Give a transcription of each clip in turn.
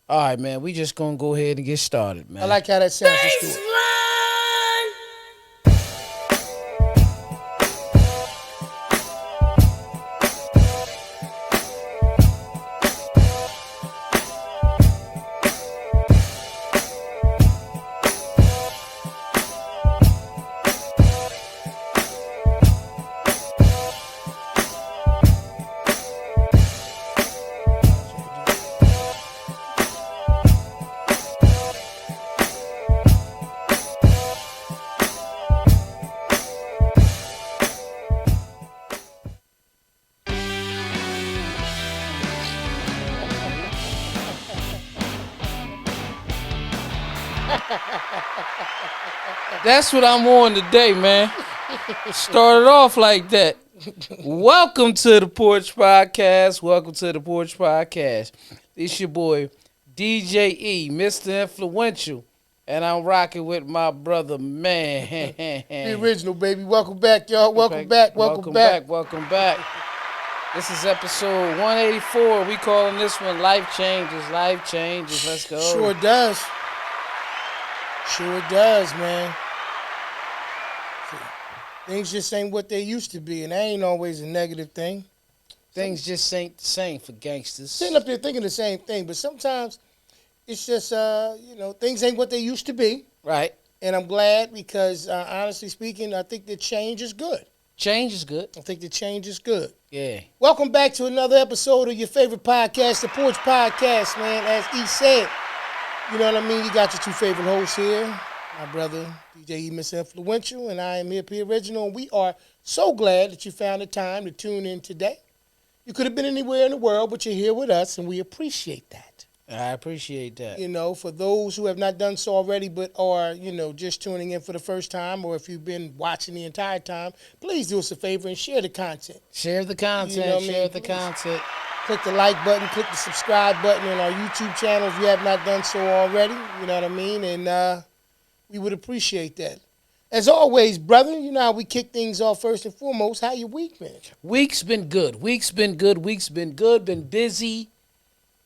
All right, man. We just gonna go ahead and get started, man. I like how that sounds. Let's do it. That's what I'm on today, man. Started off like that. Welcome to the Porch Podcast. Welcome to the Porch Podcast. It's your boy DJ E, Mr. Influential, and I'm rocking with my brother, man. The original, baby. Welcome back, y'all. Welcome back. Welcome back. This is episode 184. We calling this one Life Changes. Let's go. Sure does. Sure does, man. Things just ain't what they used to be, and that ain't always a negative thing. Things just ain't the same for gangsters. Sitting up there thinking the same thing, but sometimes it's just, things ain't what they used to be. Right. And I'm glad because, honestly speaking, I think the change is good. Change is good. I think the change is good. Yeah. Welcome back to another episode of your favorite podcast, the Porch Podcast, man. As E said, you know what I mean? You got your two favorite hosts here, my brother, DJ E, Mr. Influential, and I am Ep184 Original, and we are so glad that you found the time to tune in today. You could have been anywhere in the world, but you're here with us, and we appreciate that. I appreciate that. You know, for those who have not done so already but are, just tuning in for the first time, or if you've been watching the entire time, please do us a favor and share the content. Share the content. You know what I mean? Share the content. Click the like button, click the subscribe button on our YouTube channel if you have not done so already. You know what I mean? And we would appreciate that. As always, brother, you know how we kick things off first and foremost. How your week been? Week's been good. Been busy.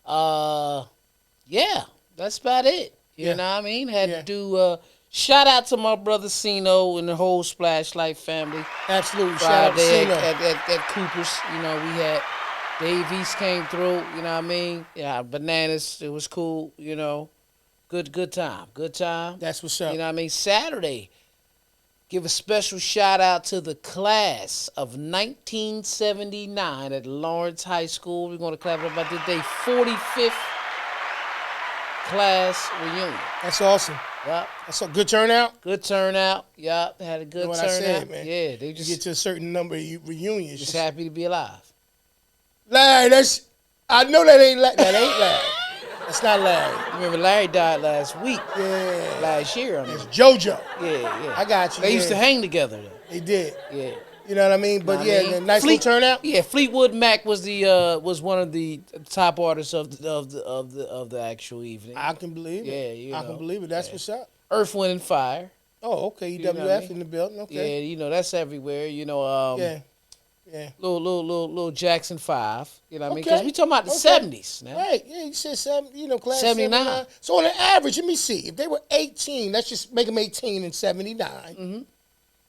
Yeah, that's about it. You know what I mean? Had to do shout out to my brother Sino and the whole Splash Life family. Absolutely. Shout out to Sino. At Cooper's, we had Dave East came through, you know what I mean? Yeah, bananas, it was cool, Good time. That's what's up. You know what I mean? Saturday, give a special shout out to the class of 1979 at Lawrence High School. We're going to clap it about today, 45th class reunion. That's awesome. Yep. That's a good turnout. Good turnout. Yep. Had a good turnout. I said, man. Yeah. They just you get to a certain number of reunions. Just happy to be alive. Larry, I know that ain't Larry. That's not Larry. Remember, Larry died last week. Yeah. Last year. It's JoJo. Yeah. I got you. They used to hang together, though. They did. Yeah. You know what I mean? But the nice little turnout. Yeah, Fleetwood Mac was one of the top artists of the actual evening. I can believe it. Yeah, I can believe it. That's what's up. Earth, Wind, and Fire. Oh, okay. EWF in the building. Okay. Yeah, that's everywhere. Yeah. Little Jackson 5. You know what I mean? Okay. Because we talking about the 70s now. Right. Yeah, you said class 79. So on an average, let me see. If they were 18, let's just make them 18 in 79. Mm-hmm.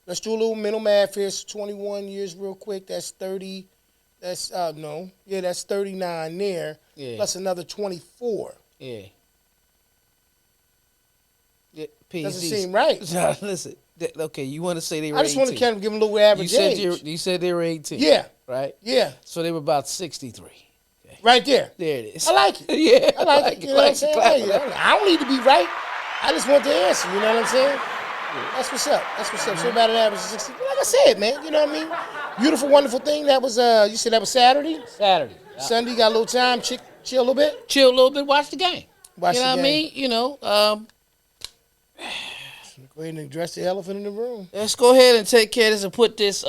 Let's do a little mental math here. So 21 years real quick. That's 30. That's, that's 39 there. Yeah. Plus another 24. Yeah. Doesn't seem right. Listen. Okay, you want to say they were 18. I just want to kind of give them a little average age. You said they were 18. Yeah. Right? Yeah. So they were about 63. Okay. Right there. There it is. I like it. Yeah. I like it. You know what I'm saying? I don't need to be right. I just want the answer. You know what I'm saying? Yeah. That's what's up. So about an average of 60. Like I said, man. You know what I mean? Beautiful, wonderful thing. That was, you said that was Saturday? Saturday. Yeah. Sunday, got a little time. Chill a little bit? Chill a little bit. Watch the game. Watch the game. You know what I mean? Go ahead and address the elephant in the room. Let's go ahead and take care of this and put this,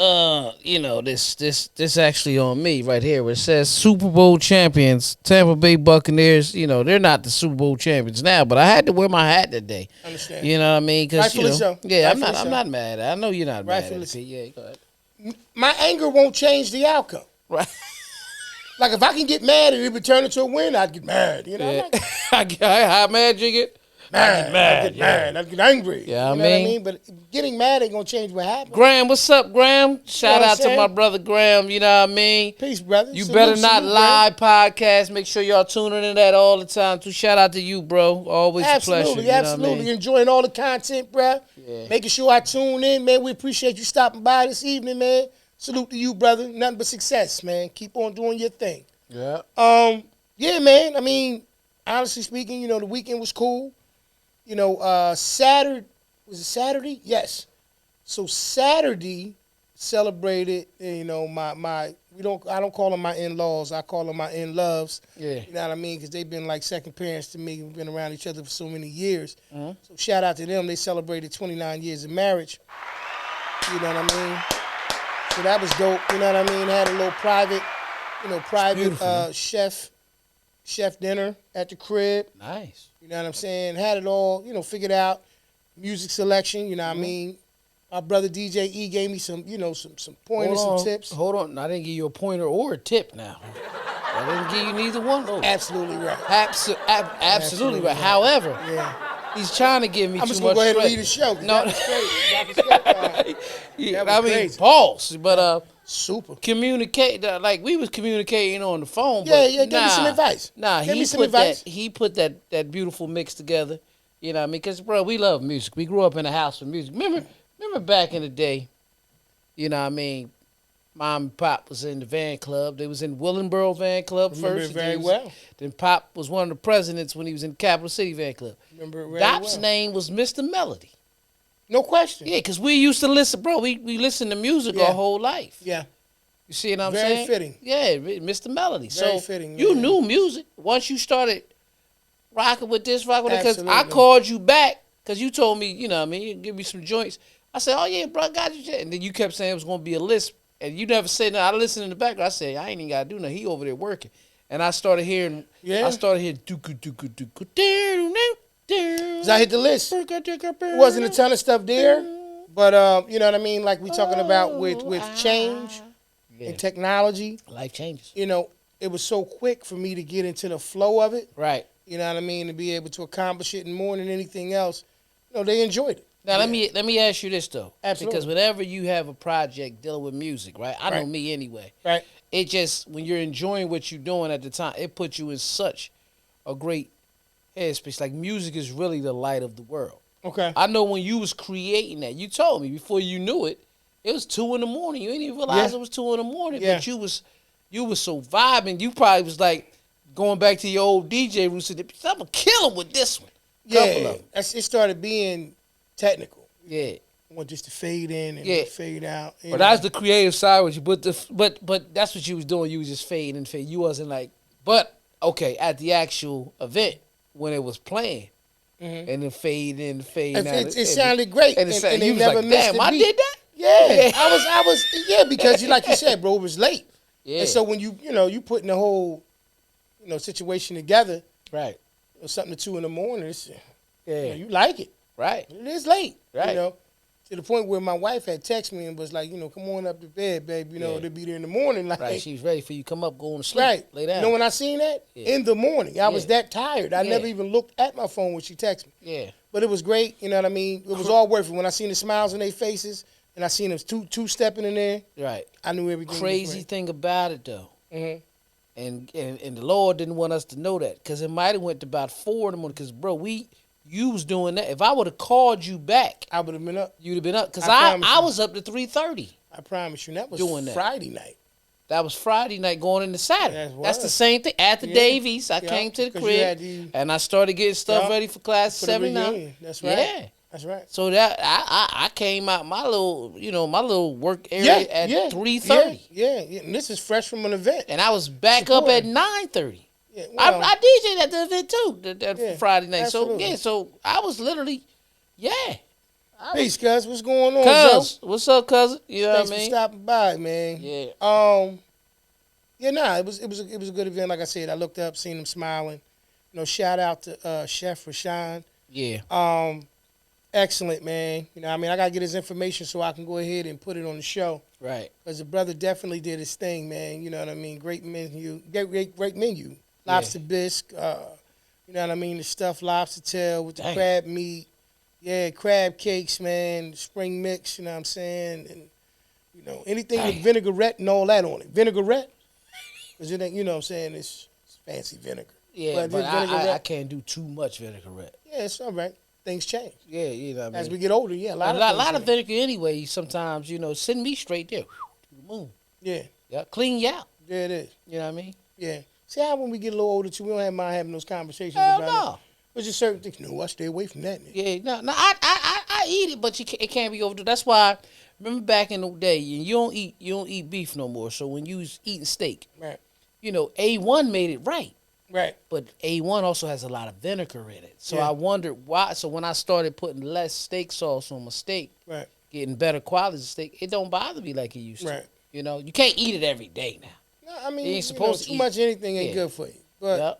this actually on me right here where it says Super Bowl champions, Tampa Bay Buccaneers. They're not the Super Bowl champions now, but I had to wear my hat today. Understand. You know what I mean? Rightfully so. Yeah, Rightfully I'm not mad at it. I know you're not Rightfully mad at it. Yeah, go ahead. My anger won't change the outcome. Right. Like if I can get mad and it would turn into a win, I'd get mad. You know, Yeah. like, How mad you get? mad, I'd get mad. I'd get angry. Yeah, you know what I mean? But getting mad ain't gonna change what happened. Graham, what's up, Graham? Shout what I'm out to saying? my brother Graham, you know what I mean? Peace, brother. You Salute, better not salute, lie podcast. Make sure y'all tuning in that all the time too. Shout out to you, bro. Always Absolutely, a pleasure. absolutely. You know what I mean? Enjoying all the content, bruh. Yeah. Making sure I tune in, man. We appreciate you stopping by this evening, man. Salute to you, brother. Nothing but success, man. Keep on doing your thing. Yeah. Yeah, man. I mean, honestly speaking, you know, the weekend was cool. You know, Saturday, was it Saturday? Yes. So Saturday celebrated, you know, I don't call them my in-laws. I call them my in-loves. Yeah. You know what I mean? Because they've been like second parents to me. We've been around each other for so many years. Mhm. So shout out to them. They celebrated 29 years of marriage. You know what I mean? So that was dope. You know what I mean? Had a little private, beautiful, man. chef dinner at the crib. Nice. You know what I'm saying? Had it all, you know, figured out. Music selection, you know what I mean? My brother DJ E gave me some, you know, some pointers, some tips. Hold on. I didn't give you a pointer or a tip now. I didn't give you neither one. Oh. Absolutely right. Absolutely right. However, Yeah. he's trying to give me I'm too just much going to go ahead and credit. lead the show. No. That was crazy. That was Yeah, was I mean, crazy. pause. But super. communicate like we was communicating on the phone. Yeah, but yeah, give me some advice. Nah, Give me some advice. He put that beautiful mix together. You know what I mean? Because, bro, we love music. We grew up in a house with music. Remember back in the day, you know what I mean, Mom and Pop was in the van club. They was in Willenboro van club Remember first. it very Then well. Then Pop was one of the presidents when he was in Capital City van club. Remember it very Dop's well. name was Mr. Melody. No question. Yeah, because we used to listen, bro. We listened to music Yeah. our whole life. Yeah. You see what I'm Very saying? fitting. Yeah, Mr. Melody. Very So fitting, you man. knew music once you started rocking with this, rocking with that. Because I Absolutely. called you back because you told me, you know what I mean, give me some joints. I said, oh, yeah, bro, I got you. And then you kept saying it was going to be a list. And you never said nothing. I listened in the background. I said, I ain't even got to do nothing. He over there working. And I started hearing, Yeah. Because I hit the list. It wasn't a ton of stuff there. But, you know what I mean? Like we talking about with change and technology. Life changes. You know, it was so quick for me to get into the flow of it. Right. You know what I mean? To be able to accomplish it and more than anything else. You know, they enjoyed it. Now let me ask you this though, Absolutely. because whenever you have a project dealing with music, right? I know Right. me anyway. Right. It just when you're enjoying what you're doing at the time, it puts you in such a great headspace. Like music is really the light of the world. Okay. I know when you was creating that, you told me before you knew it, it was 2 in the morning. You didn't even realize Yeah. it was 2 in the morning, Yeah. but you was so vibing. You probably was like going back to your old DJ roots. I'm gonna kill him with this one. Couple Yeah. of 'em. It started being technical. Yeah. I want just to fade in and Yeah. fade out. you But know. that's the creative side with you. But that's what you was doing. You was just fading and fading. You wasn't like, but okay, at the actual event when it was playing, and then fade in, fade out. It sounded great. And, it they you was never like, missed damn, the I beat. did that. Yeah, I was, yeah, because like you said, bro, it was late. Yeah. And so when you putting the whole, situation together, Right. something to 2 in the morning, it's, Yeah. you like it. Right. It is late. Right. To the point where my wife had texted me and was like, come on up to bed, babe. Yeah. They'll be there in the morning. Like, Right. She was ready for you to come up, go to sleep, right. lay down. When I seen that? Yeah. In the morning. I was Yeah. that tired. I Yeah. never even looked at my phone when she texted me. Yeah. But it was great, you know what I mean? It was all worth it. When I seen the smiles on their faces and I seen them two-stepping in there, Right. I knew everything Crazy was thing about it though, great. and the Lord didn't want us to know that because it might have went to about 4 in the morning. Because bro, you was doing that. If I would have called you back, I would have been up. you'd have been up. Because I promise I you. was up to 3:30. I promise you. And that was Doing that. Friday night. That was Friday night going into Saturday. Yes, That's was. the same thing. At the Yeah. Davies, I Yeah, came to the 'cause you crib had the- and I started getting stuff Yeah. ready for class For the 79. reunion. That's right. Yeah. That's right. So that I came out my little work area Yeah, at yeah, 3:30. Yeah. And this is fresh from an event. And I was back up at Supporting. 9:30. Yeah, I well, DJ'd at the event too, that Yeah, Friday night. absolutely. So I was literally, peace, cuz. What's going on, Cuz, what's up, cousin? You know Thanks what I for mean? stopping by, man. Yeah. It was a good event. Like I said, I looked up, seen him smiling. Shout out to Chef Rashawn. Yeah. Excellent, man. I gotta get his information so I can go ahead and put it on the show. Right. Because the brother definitely did his thing, man. You know what I mean? Great menu. Great menu. Lobster bisque. You know what I mean? The stuffed lobster tail with the crab meat. Yeah, crab cakes, man. Spring mix, you know what I'm saying? And, you know, anything with vinaigrette and all that on it. Vinaigrette? Because it ain't, you know what I'm saying? It's fancy vinegar. Yeah, but I can't do too much vinaigrette. Yeah, it's all right. Things change. Yeah, you know what I mean? As we get older, yeah. A lot of vinegar anyway, sometimes, you know, send me straight there. To the moon. Yeah. Yeah, clean you out. Yeah, it is. You know what I mean? Yeah. See how when we get a little older, too, we don't mind having those conversations Hell about it. There's just certain things. No, I stay away from that. Yeah, no, I eat it, but it can't be overdone. That's why, remember back in the day, you don't eat beef no more. So when you was eating steak, right, you know, A1 made it right. Right. But A1 also has a lot of vinegar in it. So I wondered why. So when I started putting less steak sauce on my steak, right, getting better quality steak, it don't bother me like it used to. Right. You know, you can't eat it every day now. No, I mean, you ain't supposed to too eat. much anything ain't good for you. But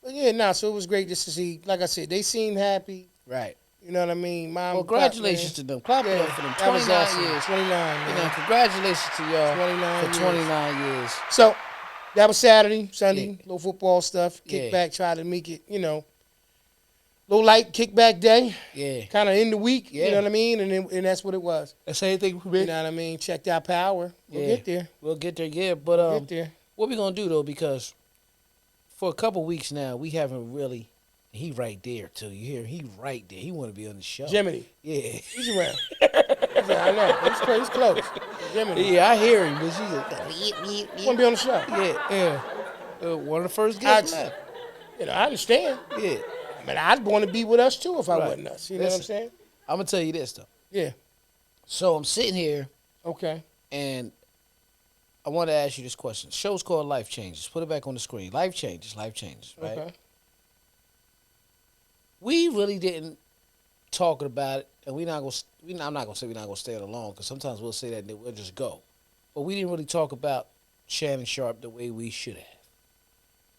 yeah, so it was great just to see. Like I said, they seemed happy. Right. You know what I mean? Mom, congratulations to them. Clap it up for them. 29 awesome. years. 29, man. You know, congratulations to y'all 29 for 29 years. So that was Saturday, Sunday, little football stuff. Yeah. Kickback, try to make it, you know, little light kickback day. Yeah. Kind of in the week, you know what I mean? And that's what it was. That's anything for me. You know what I mean? Checked out power. We'll get there. We'll get there, yeah. But we'll get there. What we going to do, though, because for a couple weeks now, we haven't really... He right there, too. You hear? He right there. He want to be on the show. Jiminy. Yeah. He's around. I know. He's close. Jiminy. Yeah, I hear him, but she's like... Want to be on the show. Yeah. One of the first guests left. You know, I understand. Yeah. I mean, I'd want to be with us, too, if I wasn't us. You know what I'm saying? I'm going to tell you this, though. Yeah. So I'm sitting here. Okay. And I want to ask you this question. The show's called Life Changes. Put it back on the screen. Life Changes, right? Okay. We really didn't talk about it, and I'm not gonna say we're not gonna stay it alone, because sometimes we'll say that and then we'll just go. But we didn't really talk about Shannon Sharp the way we should have,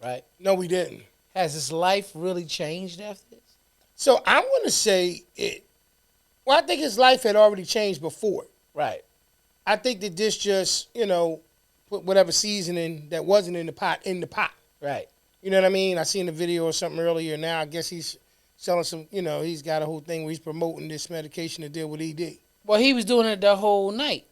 right? No, we didn't. Has his life really changed after this? So I'm gonna say it. Well, I think his life had already changed before. Right. I think that this just, you know, put whatever seasoning that wasn't in the pot in the pot. Right. You know what I mean? I seen a video or something earlier. Now I guess he's selling some, you know, he's got a whole thing where he's promoting this medication to deal with ED. Well, he was doing it the whole night.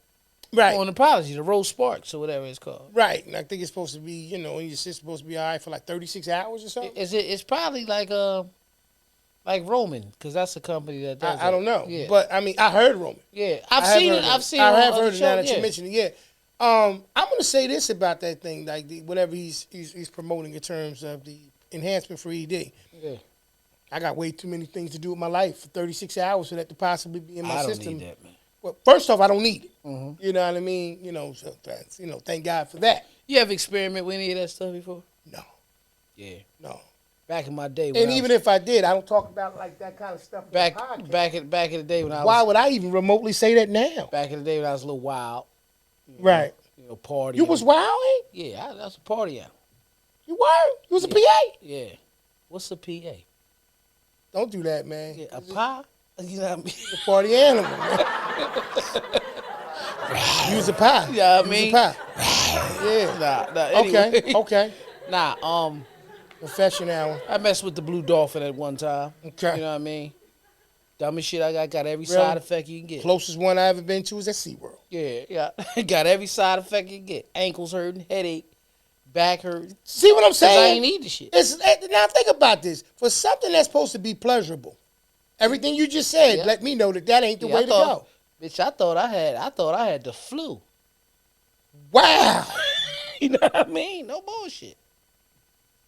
Right. On Apology, the Rose Sparks or whatever it's called. Right. And I think it's supposed to be, you know, it's supposed to be all right for like 36 hours or something. It's probably like Roman, because that's a company that does I don't know. Yeah. But, I mean, I heard Roman. Yeah. I've seen it. I have heard it now that you mentioned it, yeah. I'm going to say this about that thing, like whatever he's promoting in terms of the enhancement for ED. Yeah. I got way too many things to do with my life for 36 hours for that to possibly be in my system. I don't need that, man. Well, first off, I don't need it. Mm-hmm. You know what I mean? You know, so that's, you know, thank God for that. You ever experiment with any of that stuff before? No. Yeah. No. Back in my day. And even if I did, I don't talk about like that kind of stuff. Back in the day when I was. Why would I even remotely say that now? Back in the day when I was a little wild. Right. You know, partying. You was wild, eh? Yeah, I was a party animal. You were? You was a PA? Yeah. What's a PA? Don't do that, man. Yeah, a pie? You know what I mean? A party animal, man. Use a pie. Yeah, I mean. Use a pie. Yeah. Nah, anyway. Okay. Nah, Confession hour. I messed with the Blue Dolphin at one time. Okay. You know what I mean? Dumbest shit I got every side effect you can get. Closest one I ever been to is at SeaWorld. Yeah. Got every side effect you can get. Ankles hurting, headache, back hurting. See what I'm saying? I ain't need the shit. Now think about this. For something that's supposed to be pleasurable, everything you just said let me know that ain't the way to go. Bitch, I thought I had the flu. Wow. You know what I mean? No bullshit.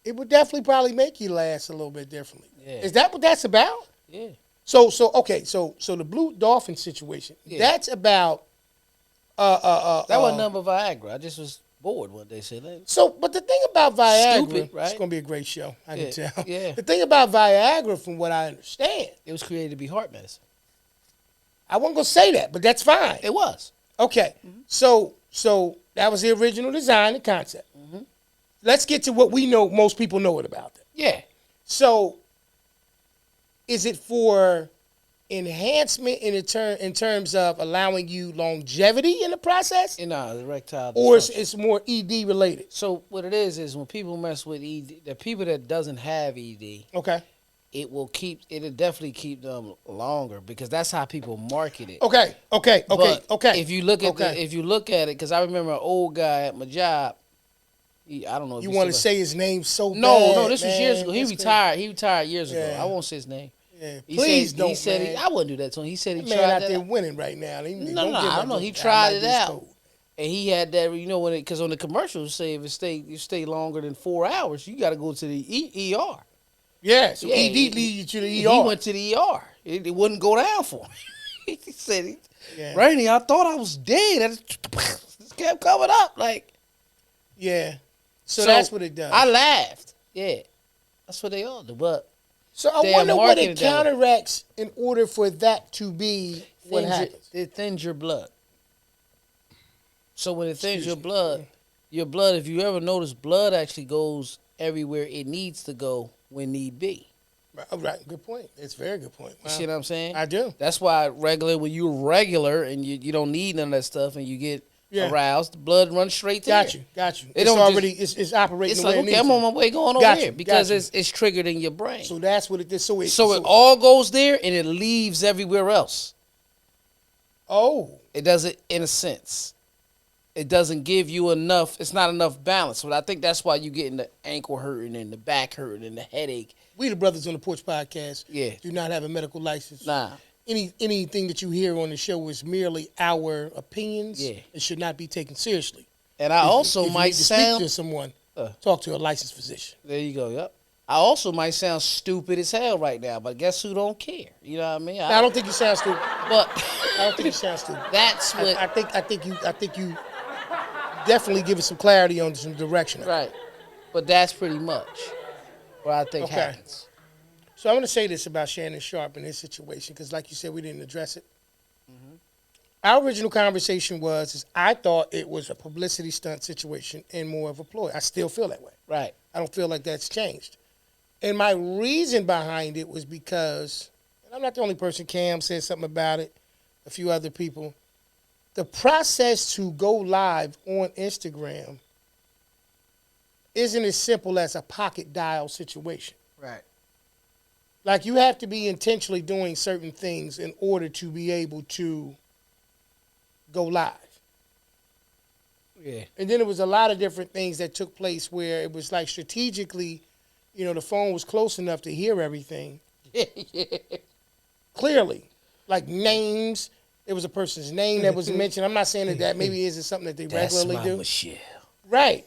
It would definitely probably make you last a little bit differently. Yeah. Is that what that's about? Yeah. So the Blue Dolphin situation. Yeah. That's about that wasn't nothing but Viagra. I just was bored one day. But the thing about Viagra, stupid, right? It's gonna be a great show. I can tell. Yeah. The thing about Viagra, from what I understand, it was created to be heart medicine. I wasn't gonna say that, but that's fine. It was. Okay. Mm-hmm. So that was the original design and concept. Mm-hmm. Let's get to what we know. Most people know it about it. Yeah. So, is it for enhancement in terms of allowing you longevity in the process, erectile or dysfunction. it's more ED related? So what it is when people mess with ED, the people that doesn't have ED, Okay. it'll definitely keep them longer because that's how people market it. Okay. But Okay. if you look at it, because I remember an old guy at my job. I don't know. If you want to say his name so bad? No, this was man. years ago. He That's retired. He retired years ago. Yeah. I won't say his name. Yeah. He Please said, don't. He said man. I wouldn't do that to him. He said he man tried out that there out. winning right now. No, I don't know. He tried it out, and he had that. Because on the commercials say if you stay longer than 4 hours, you got to go to the ER. Yeah, so ED leads you to the ER. He went to the ER. It wouldn't go down for him. He said, Rainey, I thought I was dead. It kept coming up like. Yeah. So that's what it does. I laughed. Yeah, that's what they all do. But so I wonder what it counteracts in order for that to be what happens. It thins your blood. So when it thins your blood, if you ever notice, blood actually goes everywhere it needs to go when need be. Right, good point. It's a very good point. Wow. You see what I'm saying? I do. That's why when you're regular and you don't need none of that stuff and you get aroused, the blood runs straight to you. Got you. It's already it's operating. It's the way like, it needs I'm on my way going over here because it's triggered in your brain. So that's what it is. So it all goes there and it leaves everywhere else. Oh. It doesn't, in a sense. It doesn't give you enough. It's not enough balance. But I think that's why you getting the ankle hurting and the back hurting and the headache. We the brothers on the Porch podcast do not have a medical license. Nah. Anything that you hear on the show is merely our opinions. Yeah. It should not be taken seriously. And I also if might you need to speak to someone, talk to a licensed physician. There you go. Yep. I also might sound stupid as hell right now, but guess who don't care? You know what I mean? I don't think you sound stupid. But I don't think you sound stupid. That's what I think you definitely give it some clarity on some direction. Right. But that's pretty much what I think happens. So I'm going to say this about Shannon Sharp and his situation, because like you said, we didn't address it. Mm-hmm. Our original conversation was I thought it was a publicity stunt situation and more of a ploy. I still feel that way. Right. I don't feel like that's changed. And my reason behind it was because, and I'm not the only person, Cam said something about it, a few other people, the process to go live on Instagram isn't as simple as a pocket dial situation. Right. Like, you have to be intentionally doing certain things in order to be able to go live. Yeah. And then there was a lot of different things that took place where it was like strategically, the phone was close enough to hear everything. Yeah. Clearly. Like names. There was a person's name that was mentioned. I'm not saying that maybe isn't something that they regularly do. Michelle. Right.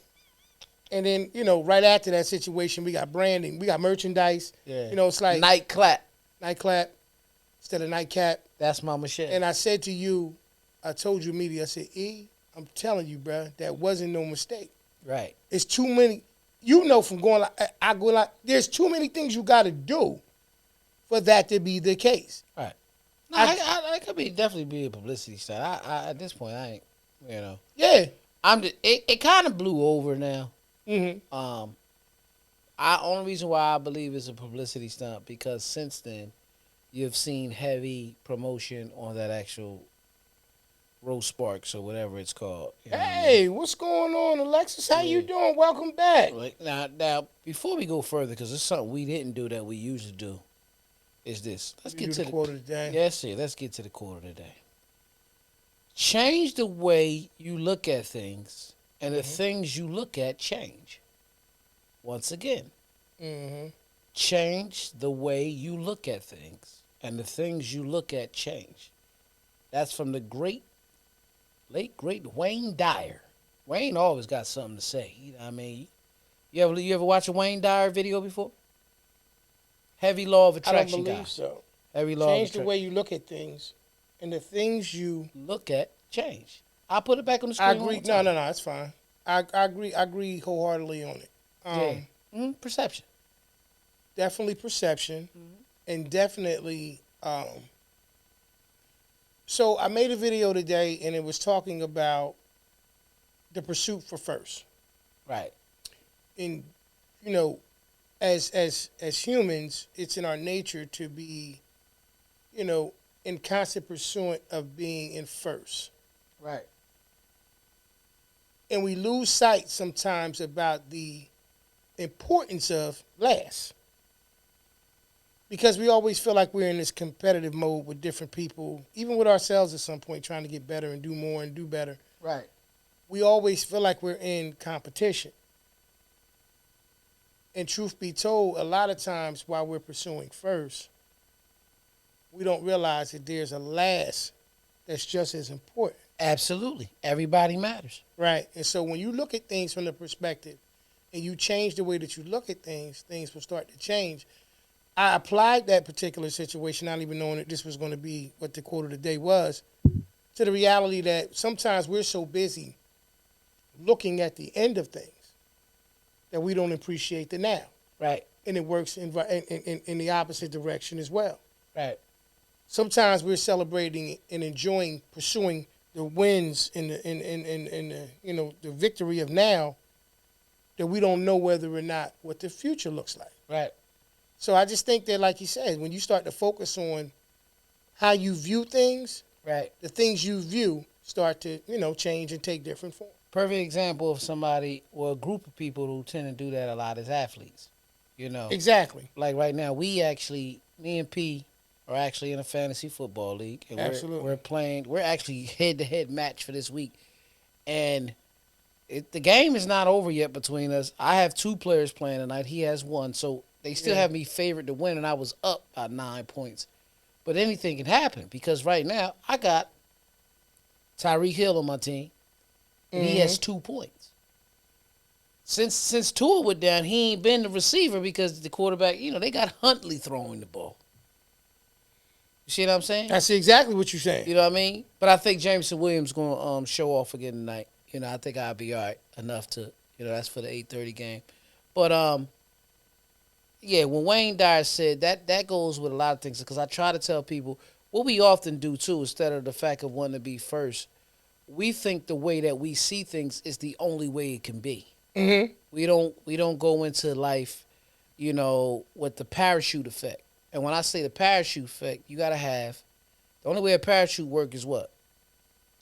And then, right after that situation, we got branding. We got merchandise. Yeah. It's like night clap instead of nightcap. That's my Michelle. And I said to you, I told you immediately, I said, I'm telling you, bro, that wasn't no mistake. Right. It's too many. From going there's too many things you got to do for that to be the case. Right. No, I could definitely be a publicity stunt. I at this point, I ain't, Yeah. It kind of blew over now. Mm-hmm. Only reason why I believe it's a publicity stunt because since then, you've seen heavy promotion on that actual Rose Sparks or whatever it's called. Hey, what's going on, Alexis? How you doing? Welcome back. Now, before we go further, because it's something we didn't do that we usually do, is this. Let's get to the quote of the day. Yes, sir. Let's get to the quote of the day. Change the way you look at things, and the things you look at change. Once again, change the way you look at things, and the things you look at change. That's from the late great Wayne Dyer. Wayne always got something to say. You know what I mean? You ever watch a Wayne Dyer video before? Heavy law of attraction. I don't believe so. Heavy law Change of the way you look at things, and the things you look at change. I'll put it back on the screen. I agree. No, it's fine. I agree wholeheartedly on it. Perception. Definitely perception, and definitely. So I made a video today, and it was talking about the pursuit for first. Right. And as humans, it's in our nature to be in constant pursuit of being in first. Right. And we lose sight sometimes about the importance of last. Because we always feel like we're in this competitive mode with different people, even with ourselves at some point, trying to get better and do more and do better. Right. We always feel like we're in competition. And truth be told, a lot of times while we're pursuing first, we don't realize that there's a last that's just as important. Absolutely. Everybody matters. Right. And so when you look at things from the perspective and you change the way that you look at things, things will start to change. I applied that particular situation, not even knowing that this was going to be what the quote of the day was, to the reality that sometimes we're so busy looking at the end of things that we don't appreciate the now. Right. And it works in the opposite direction as well. Right. Sometimes we're celebrating and enjoying, pursuing the wins and the victory of now, that we don't know whether or not what the future looks like. Right. So I just think that, like you said, when you start to focus on how you view things, Right. the things you view start to change and take different form. Perfect example of somebody or a group of people who tend to do that a lot is athletes. Exactly. Like right now, me and P are actually in a fantasy football league. And Absolutely. We're playing. We're actually head-to-head match for this week. And the game is not over yet between us. I have 2 players playing tonight. He has 1. So they still have me favored to win, and I was up by 9 points. But anything can happen because right now I got Tyreek Hill on my team, and he has 2 points. Since Tua went down, he ain't been the receiver because the quarterback, they got Huntley throwing the ball. You see what I'm saying? I see exactly what you're saying. You know what I mean? But I think Jameson Williams going to show off again tonight. I think I'll be all right enough to, that's for the 8:30 game. But, yeah, when Wayne Dyer said that goes with a lot of things because I try to tell people what we often do, too, instead of the fact of wanting to be first, we think the way that we see things is the only way it can be. Mm-hmm. We don't go into life, with the parachute effect. And when I say the parachute effect, you gotta have the only way a parachute works is what?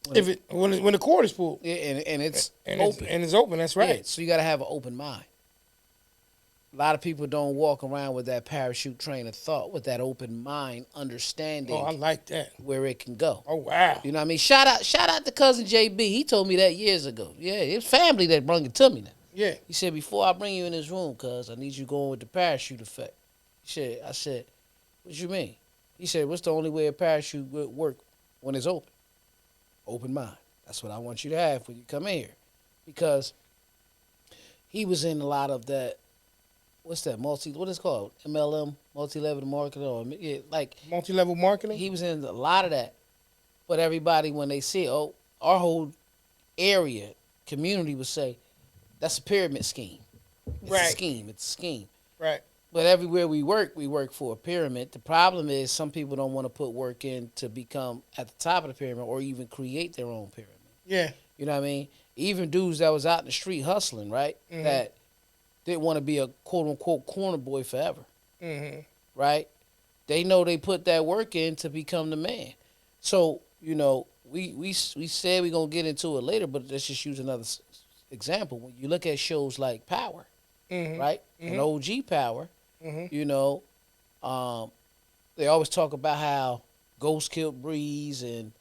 When the cord is pulled. Yeah, and it's open. It's open, that's right. Yeah, so you gotta have an open mind. A lot of people don't walk around with that parachute train of thought, with that open mind, understanding. Oh, I like that. Where it can go. Oh, wow. You know what I mean? Shout out to cousin JB. He told me that years ago. Yeah, it's family that brought it to me now. Yeah. He said, before I bring you in this room, cuz, I need you going with the parachute effect. I said, what you mean? He said, what's the only way a parachute would work when it's open? Open mind. That's what I want you to have when you come in here. Because he was in a lot of that, what's that, what is it called? MLM, multi-level marketing, or multi-level marketing? He was in a lot of that. But everybody, when they see, our whole area, community would say, that's a pyramid scheme. It's a scheme. Right. But everywhere we work for a pyramid. The problem is some people don't want to put work in to become at the top of the pyramid or even create their own pyramid. Yeah. You know what I mean? Even dudes that was out in the street hustling, right? Mm-hmm. That didn't want to be a quote-unquote corner boy forever. Mm-hmm. Right? They know they put that work in to become the man. So, we said we're going to get into it later, but let's just use another example. When you look at shows like Power, right? Mm-hmm. And OG Power, they always talk about how Ghost killed Breeze and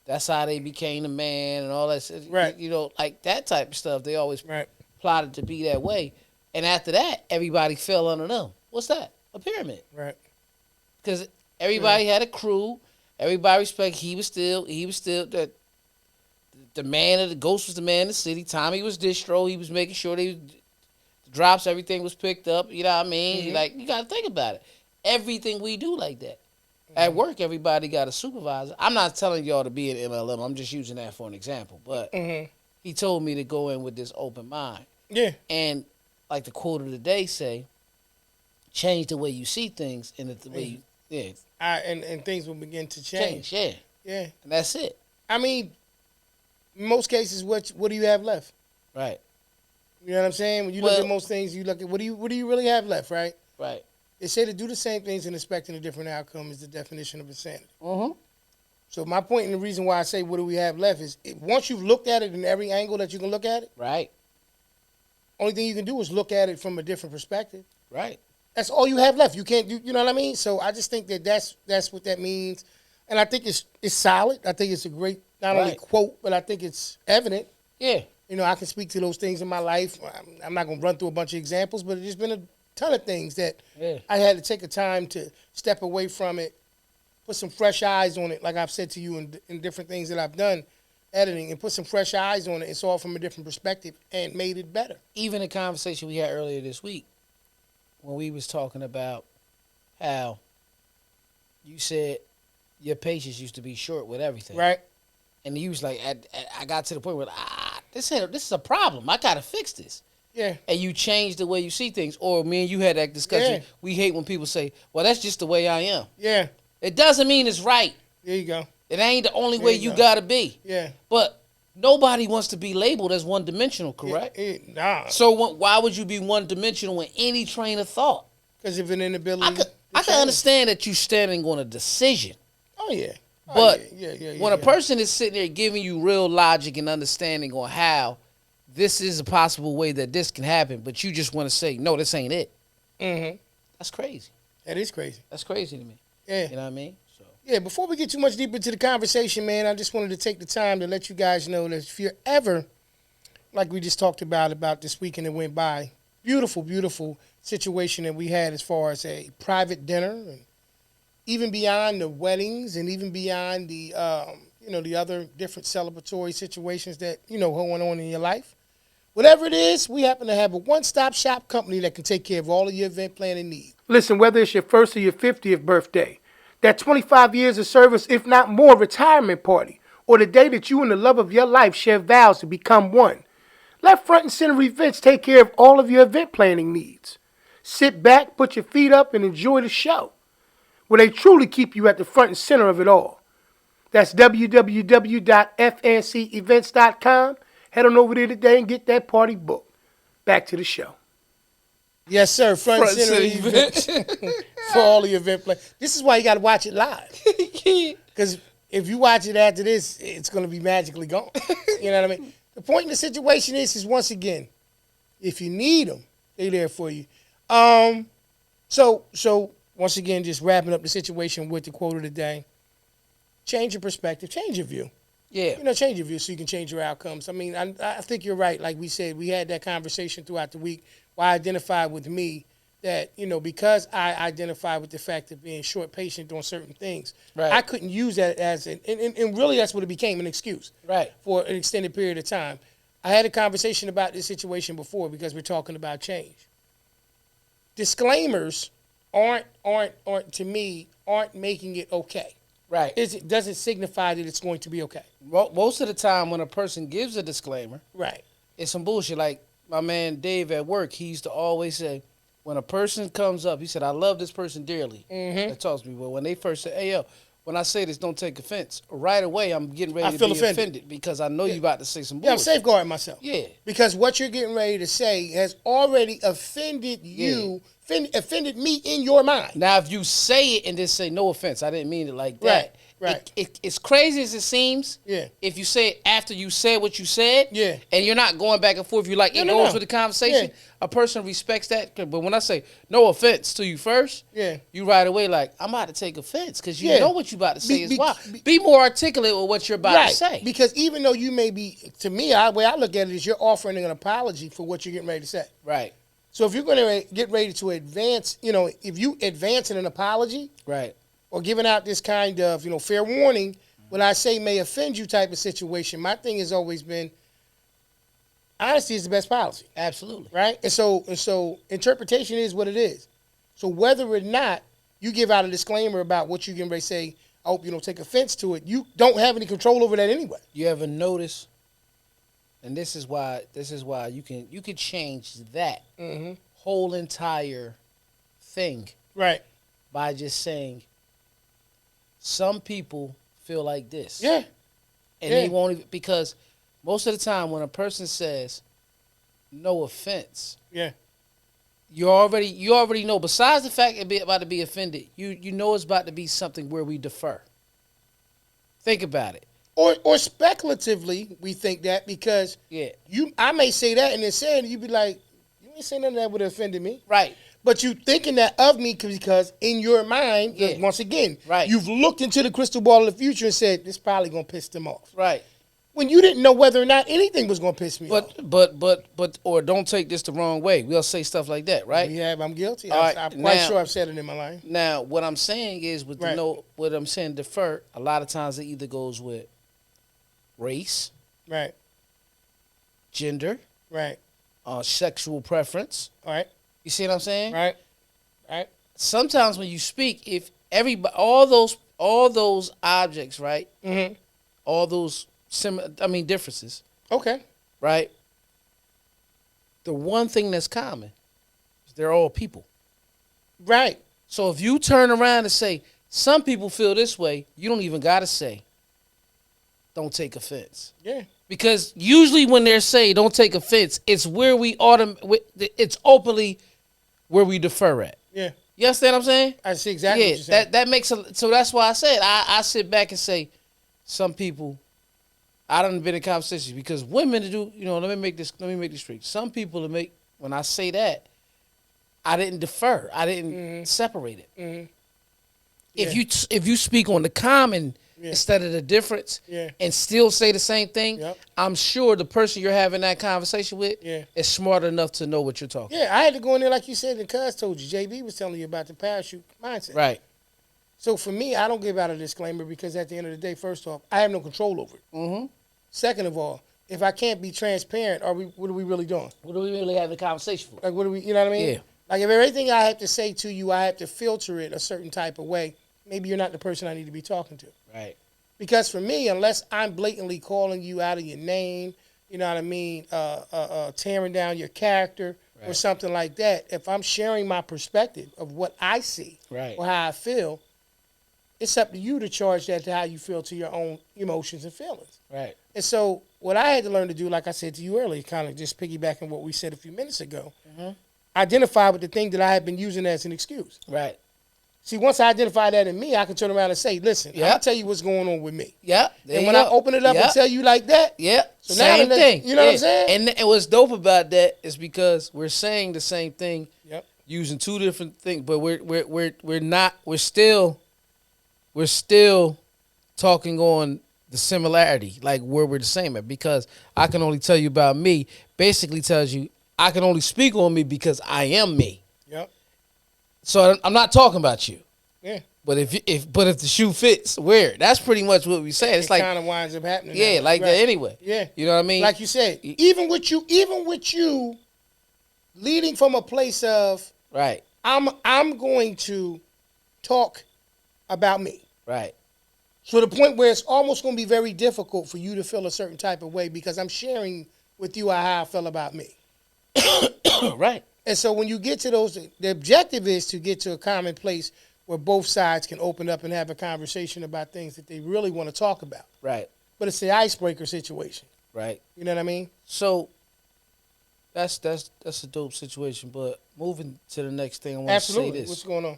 that's how they became the man and all that. Right. Like that type of stuff. They always plotted to be that way. And after that, everybody fell under them. What's that? A pyramid. Right. Because everybody had a crew. Everybody respected. He was still the man of the Ghost was the man of the city. Tommy was distro. He was making sure the drops, everything was picked up. You know what I mean? Mm-hmm. You got to think about it. Everything we do like that. Mm-hmm. At work, everybody got a supervisor. I'm not telling y'all to be an MLM. I'm just using that for an example. But he told me to go in with this open mind. Yeah. And like the quote of the day say, change the way you see things and the way you, and things will begin to change. Yeah. Yeah. And that's it. I mean, in most cases, what do you have left? Right. You know what I'm saying? When you look at most things, you look at what do you really have left, right? Right. They say to do the same things and expecting a different outcome is the definition of insanity. Mm-hmm. So my point and the reason why I say what do we have left is once you've looked at it in every angle that you can look at it, Right. only thing you can do is look at it from a different perspective. Right. That's all you have left. You can't do, you know what I mean? So I just think that's what that means. And I think it's solid. I think it's a great, not only quote, but I think it's evident. Yeah. You know, I can speak to those things in my life. I'm not going to run through a bunch of examples, but there's been a ton of things that I had to take a time to step away from it, put some fresh eyes on it, like I've said to you in different things that I've done, editing, and put some fresh eyes on it and saw it from a different perspective and made it better. Even the conversation we had earlier this week when we was talking about how you said your patience used to be short with everything. Right. And you was like, I got to the point where, this is a problem. I got to fix this. Yeah. And you changed the way you see things. Or me and you had that discussion. Yeah. We hate when people say, well, that's just the way I am. Yeah. It doesn't mean it's right. There you go. It ain't the only way you got to be. Yeah. But nobody wants to be labeled as one-dimensional, correct? Nah. So why would you be one-dimensional in any train of thought? Because of an inability. I can understand that you standing on a decision. Oh, yeah. But when a person is sitting there giving you real logic and understanding on how this is a possible way that this can happen, but you just want to say, no, this ain't it. Mm-hmm. That's crazy. That is crazy. That's crazy to me. Yeah. You know what I mean? So. Yeah, before we get too much deeper into the conversation, man, I just wanted to take the time to let you guys know that if you're ever, like we just talked about this weekend that went by, beautiful, beautiful situation that we had as far as a private dinner and even beyond the weddings and even beyond the, the other different celebratory situations that, going on in your life. Whatever it is, we happen to have a one-stop shop company that can take care of all of your event planning needs. Listen, whether it's your first or your 50th birthday, that 25 years of service, if not more, retirement party, or the day that you and the love of your life share vows to become one, let Front and Center Events take care of all of your event planning needs. Sit back, put your feet up, and enjoy the show, where they truly keep you at the front and center of it all. That's www.fncevents.com. Head on over there today and get that party booked. Back to the show. Yes, sir. Front and Center Events for all of your event play. This is why you got to watch it live. Because if you watch it after this, it's going to be magically gone. You know what I mean? The point in the situation is once again, if you need them, they're there for you. So once again, just wrapping up the situation with the quote of the day. Change your perspective. Change your view. Yeah. Change your view so you can change your outcomes. I mean, I think you're right. Like we said, we had that conversation throughout the week where I identified with me that, because I identified with the fact of being short patient on certain things, I couldn't use that as and really that's what it became, an excuse for an extended period of time. I had a conversation about this situation before because we're talking about change. Disclaimers aren't to me, aren't making it okay. Right. It doesn't signify that it's going to be okay. Well, most of the time when a person gives a disclaimer, it's some bullshit. Like my man Dave at work, he used to always say, when a person comes up, he said, I love this person dearly. That talks to me. Well, when they first say, hey, yo, when I say this, don't take offense. Right away, I'm getting ready to be offended because I know you about to say some bullshit. Yeah, I'm safeguarding myself. Yeah. Because what you're getting ready to say has already offended you, offended me in your mind. Now, if you say it and then say, no offense, I didn't mean it like that. Right. It's crazy as it seems. Yeah. If you say it after you said what you said. Yeah. And you're not going back and forth. You're like, it goes with the conversation. Yeah. A person respects that. But when I say no offense to you first, you right away like, I'm about to take offense because you know what you're about to say is wild. Be more articulate with what you're about to say. Because even though you may be, to me, the way I look at it is you're offering an apology for what you're getting ready to say. Right. So if you're going to get ready to advance, if you advance in an apology. Right. Or giving out this kind of, fair warning, when I say may offend you type of situation, my thing has always been, honesty is the best policy. Absolutely. Right? And so interpretation is what it is. So whether or not you give out a disclaimer about what you're getting ready to say, I hope you don't take offense to it, you don't have any control over that anyway. You ever notice, and this is why you can change that whole entire thing. Right. By just saying, some people feel like this. Yeah. And they won't even, because most of the time when a person says, no offense. Yeah. you already know. Besides the fact it be about to be offended, you know it's about to be something where we defer. Think about it. Or speculatively, we think that because I may say that and then say it, and you be like, you ain't saying nothing that would have offended me. Right. But you thinking that of me because in your mind, once again, you've looked into the crystal ball of the future and said, this probably going to piss them off. Right. When you didn't know whether or not anything was going to piss me off. But, or don't take this the wrong way. We'll say stuff like that, right? Yeah, I'm guilty. I'm now, quite sure I've said it in my life. Now, what I'm saying is, what I'm saying, defer, a lot of times it either goes with race, right, gender, right, sexual preference. All right. You see what I'm saying? Right. Right. Sometimes when you speak, if everybody, all those objects, right? Mm-hmm. All those differences. Okay. Right. The one thing that's common is they're all people. Right. So if you turn around and say some people feel this way, you don't even gotta say, don't take offense. Yeah. Because usually when they're saying don't take offense, it's where it's openly where we defer at. Yeah. You understand what I'm saying? I see exactly what you're saying. That makes so that's why I said I sit back and say some people, I done been in conversations because women do, let me make this straight. Some people when I say that, I didn't defer. I didn't separate it. Mm-hmm. If you speak on the common instead of the difference and still say the same thing, I'm sure the person you're having that conversation with is smart enough to know what you're talking about. Yeah, I had to go in there like you said, and Cuz told you. JB was telling you about the parachute mindset. Right. So for me, I don't give out a disclaimer because at the end of the day, first off, I have no control over it. Mm-hmm. Second of all, if I can't be transparent, what are we really doing? What do we really have the conversation for? Like, what do we, you know what I mean? Yeah. Like, if everything I have to say to you, I have to filter it a certain type of way, maybe you're not the person I need to be talking to. Right. Because for me, unless I'm blatantly calling you out of your name, you know what I mean, tearing down your character or something like that, if I'm sharing my perspective of what I see or how I feel, it's up to you to charge that to how you feel to your own emotions and feelings. Right. And so what I had to learn to do, like I said to you earlier, kind of just piggybacking what we said a few minutes ago, identify with the thing that I had been using as an excuse. Right. See, once I identify that in me, I can turn around and say, listen, I'll tell you what's going on with me. Yeah. And when I open it up and tell you like that, so same thing. You know what I'm saying? And what's dope about that is because we're saying the same thing using two different things, but we're still talking on the similarity, like where we're the same at, because I can only tell you about me, basically tells you I can only speak on me because I am me. Yep. So I'm not talking about you. Yeah. But if the shoe fits, wear it. That's pretty much what we said. It's like kind of winds up happening. Yeah, now. like that anyway. Yeah. You know what I mean? Like you said, even with you leading from a place of I'm going to talk about me. Right. To the point where it's almost going to be very difficult for you to feel a certain type of way because I'm sharing with you how I feel about me. Right. And so when you get to those, the objective is to get to a common place where both sides can open up and have a conversation about things that they really want to talk about. Right. But it's the icebreaker situation. Right. You know what I mean? So that's a dope situation. But moving to the next thing, I want to say this. What's going on?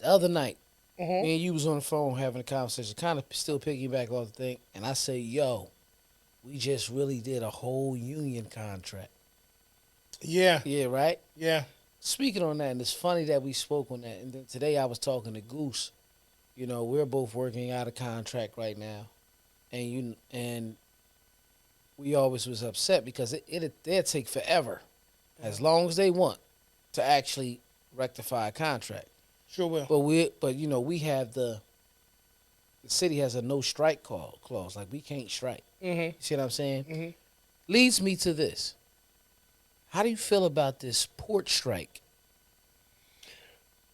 The other night, me and you was on the phone having a conversation, kind of still piggyback off the thing, and I say, yo, we just really did a whole union contract. Yeah. Yeah, right? Yeah. Speaking on that, and it's funny that we spoke on that, and then today I was talking to Goose. You know, we're both working out a contract right now, and we always was upset because they'll take forever, as long as they want, to actually rectify a contract. Sure will. But we have the city has a no strike clause. Like, we can't strike. You see what I'm saying? Mm-hmm. Leads me to this. How do you feel about this Porch strike?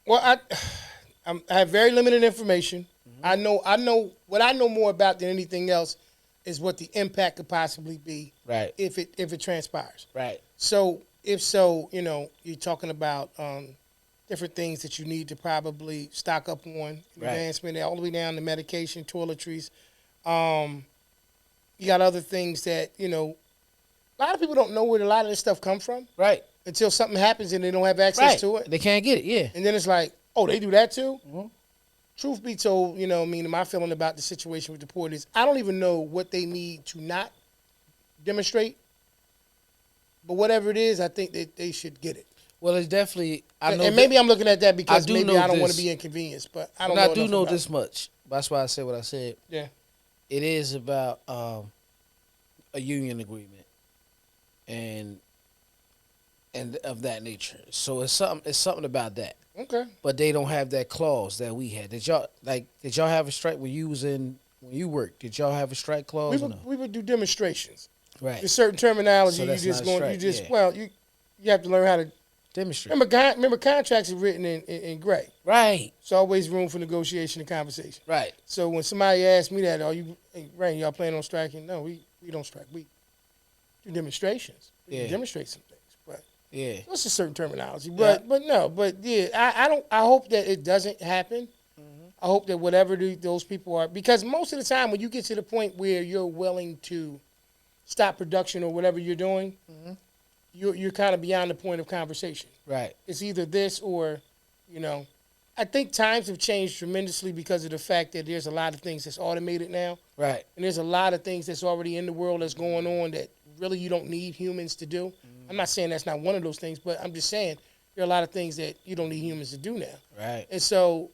Well, I have very limited information. I know what I know more about than anything else is what the impact could possibly be. Right. If it transpires. Right. So if so, you're talking about different things that you need to probably stock up on, advancement, all the way down to medication, toiletries. You got other things that, a lot of people don't know where a lot of this stuff come from. Right. until something happens and they don't have access Right. to it. They can't get it. Yeah. And then it's like, oh, they do that too? Mhm. Truth be told, my feeling about the situation with the port is I don't even know what they need to not demonstrate. But whatever it is, I think that they should get it. Well, it's definitely. I know. And maybe I'm looking at that because I do maybe know I don't want this. to be inconvenienced, but I don't But know. I do enough know about this it. much. That's why I said what I said. Yeah. It is about a union agreement and of that nature. So it's something about that. Okay. But they don't have that clause that we had. Did y'all have a strike when you worked? Did y'all have a strike clause? We would do demonstrations. Right. There's certain terminology So you that's just not a going. strike, You just yeah. you have to learn how to Demonstrate. remember contracts are written in gray. Right. It's always room for negotiation and conversation. Right. So when somebody asks me that, Rain, y'all planning on striking? No, we don't strike. We do demonstrations. We Yeah. demonstrate some things. But Yeah. that's a certain terminology. Yeah. But I hope that it doesn't happen. I hope that whatever those people are, because most of the time when you get to the point where you're willing to stop production or whatever you're doing, you're kind of beyond the point of conversation. Right. It's either this or, I think times have changed tremendously because of the fact that there's a lot of things that's automated now. Right. And there's a lot of things that's already in the world that's going on that really you don't need humans to do. I'm not saying that's not one of those things, but I'm just saying there are a lot of things that you don't need humans to do now. Right. And so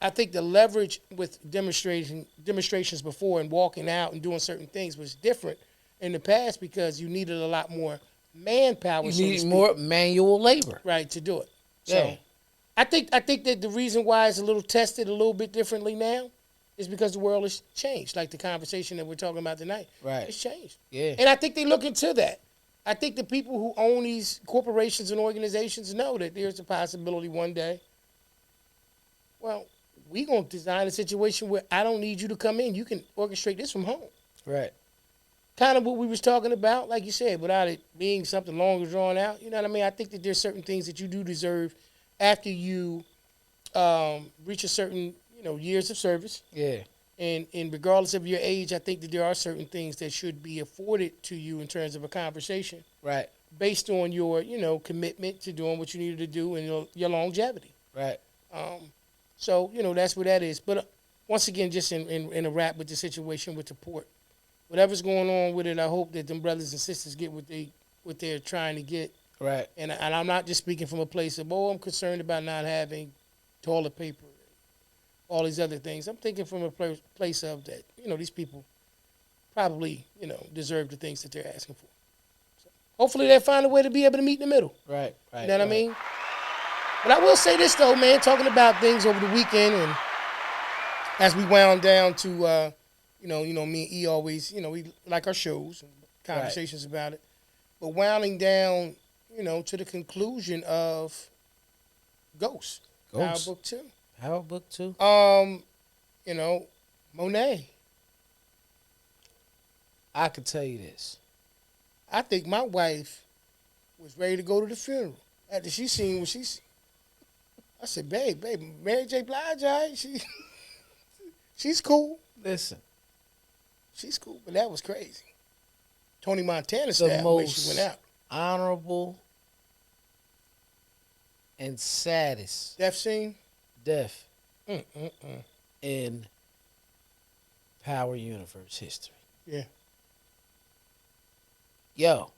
I think the leverage with demonstrations before and walking out and doing certain things was different in the past because you needed a lot more manpower. You so to need speak, more manual labor. right, to do it. Yeah. So I think that the reason why it's a little tested a little bit differently now is because the world has changed. Like the conversation that we're talking about tonight. Right. It's changed. Yeah. And I think they look into that. I think the people who own these corporations and organizations know that there's a possibility one day, well, we're going to design a situation where I don't need you to come in. You can orchestrate this from home. Right. Kind of what we was talking about, like you said, without it being something longer drawn out. You know what I mean? I think that there's certain things that you do deserve after you reach a certain, years of service. Yeah. And regardless of your age, I think that there are certain things that should be afforded to you in terms of a conversation Right. based on your, commitment to doing what you needed to do and your longevity. Right. So, that's what that is. But once again, just in a wrap with the situation with the port, whatever's going on with it, I hope that them brothers and sisters get what they're trying to get. Right. And I'm not just speaking from a place of, I'm concerned about not having toilet paper, all these other things. I'm thinking from a place of that, these people probably, deserve the things that they're asking for. So hopefully they'll find a way to be able to meet in the middle. Right. Right. You know what I mean? But I will say this, though, man, talking about things over the weekend and as we wound down to, me and E always, we like our shows and conversations about it. But wounding down, to the conclusion of Ghost. Power Book 2. Power Book 2? Monet. I could tell you this. I think my wife was ready to go to the funeral. After she seen what she's, I said, babe, Mary J. Blige, all right? She's cool. Listen. She's cool, but that was crazy. Tony Montana The style the way she most went out. honorable and saddest Death scene? death in Power Universe history. Yeah. Yo.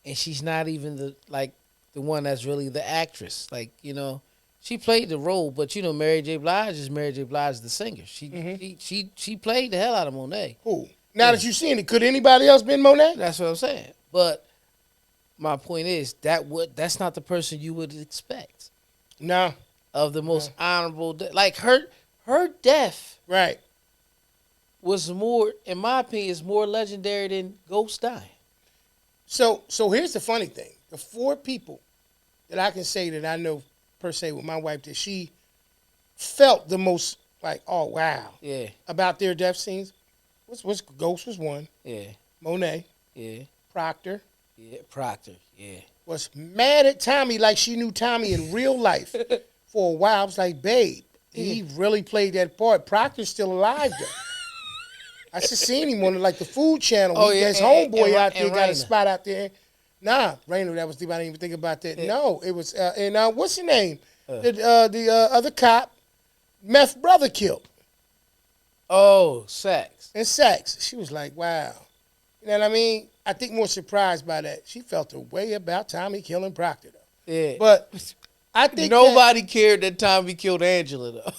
And she's not even the one that's really the actress. She played the role, but Mary J. Blige is Mary J. Blige the singer. She played the hell out of Monet. Who? Now that you've seen it, could anybody else been Monet? That's what I'm saying. But my point is that's not the person you would expect. No. Of the most honorable her death Right. was more, in my opinion, is more legendary than Ghost dying. So here's the funny thing. The 4 people that I can say that I know per se with my wife that she felt the most oh wow. Yeah. About their death scenes. Ghost was one. Yeah. Monet. Yeah. Proctor. Yeah. Proctor. Yeah. Was mad at Tommy like she knew Tommy in real life for a while. I was like, babe, he really played that part. Proctor's still alive though. I just seen him on the Food Channel. His homeboy out there got a spot out there. Nah, Rainer, that was the I didn't even think about that. Yeah. No, it was and what's your name? Uh. The other cop, Meth brother killed Oh, sex. in sex. She was like, wow. You know what I mean? I think more surprised by that. She felt a way about Tommy killing Proctor though. Yeah. But I think Nobody cared that time he killed Angela though.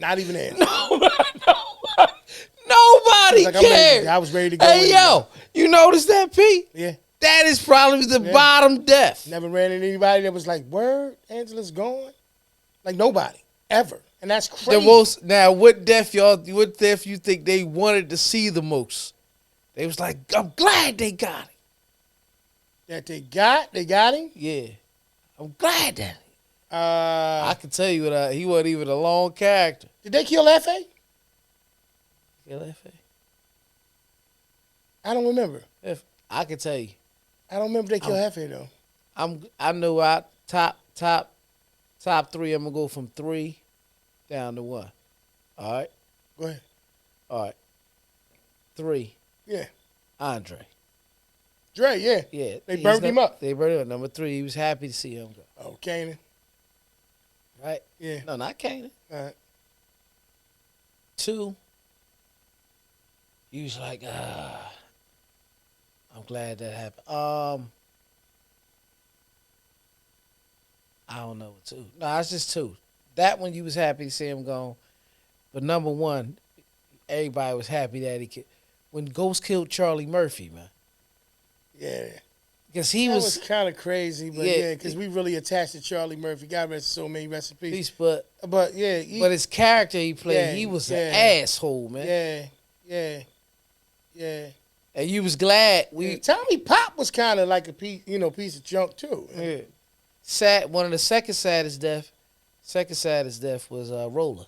not even that. Nobody Like, cared. I was ready to go. Hey, yo, you notice that, Pete? Yeah. That is probably the bottom death. Never ran into anybody that was like, word, Angela's gone. Like nobody ever, and that's crazy. The most now, what death you think they wanted to see the most? They was like, I'm glad they got him. That they got him. Yeah, I'm glad that. I I can tell you what he wasn't even a long character. Did they kill F.A.? Kill F.A. I don't remember. If I can tell you, I don't remember they killed F.A. though. I know I top three. I'm gonna go from 3 down to 1. All right. Go ahead. All right. 3. Yeah. Andre. Dre, yeah. Yeah. They burned him up. They burned him up. Number 3, he was happy to see him go. Oh, Kanan. Right? Yeah. No, not Kanan. All right. 2, he was like, I'm glad that happened. I don't know what 2. No, it's just 2. That one you was happy to see him gone. But number 1, everybody was happy that he killed. When Ghost killed Charlie Murphy, man. Yeah. Because he That was was kind of crazy, but Yeah. because we really attached to Charlie Murphy. God rest his soul, may he rest in peace. peace, but Yeah, but his character he played, Yeah, he was yeah. an asshole, man. yeah. And you was glad Yeah, Tommy Pop was kind of like a piece of junk too. Yeah. Sad. One of the second saddest death was Roller.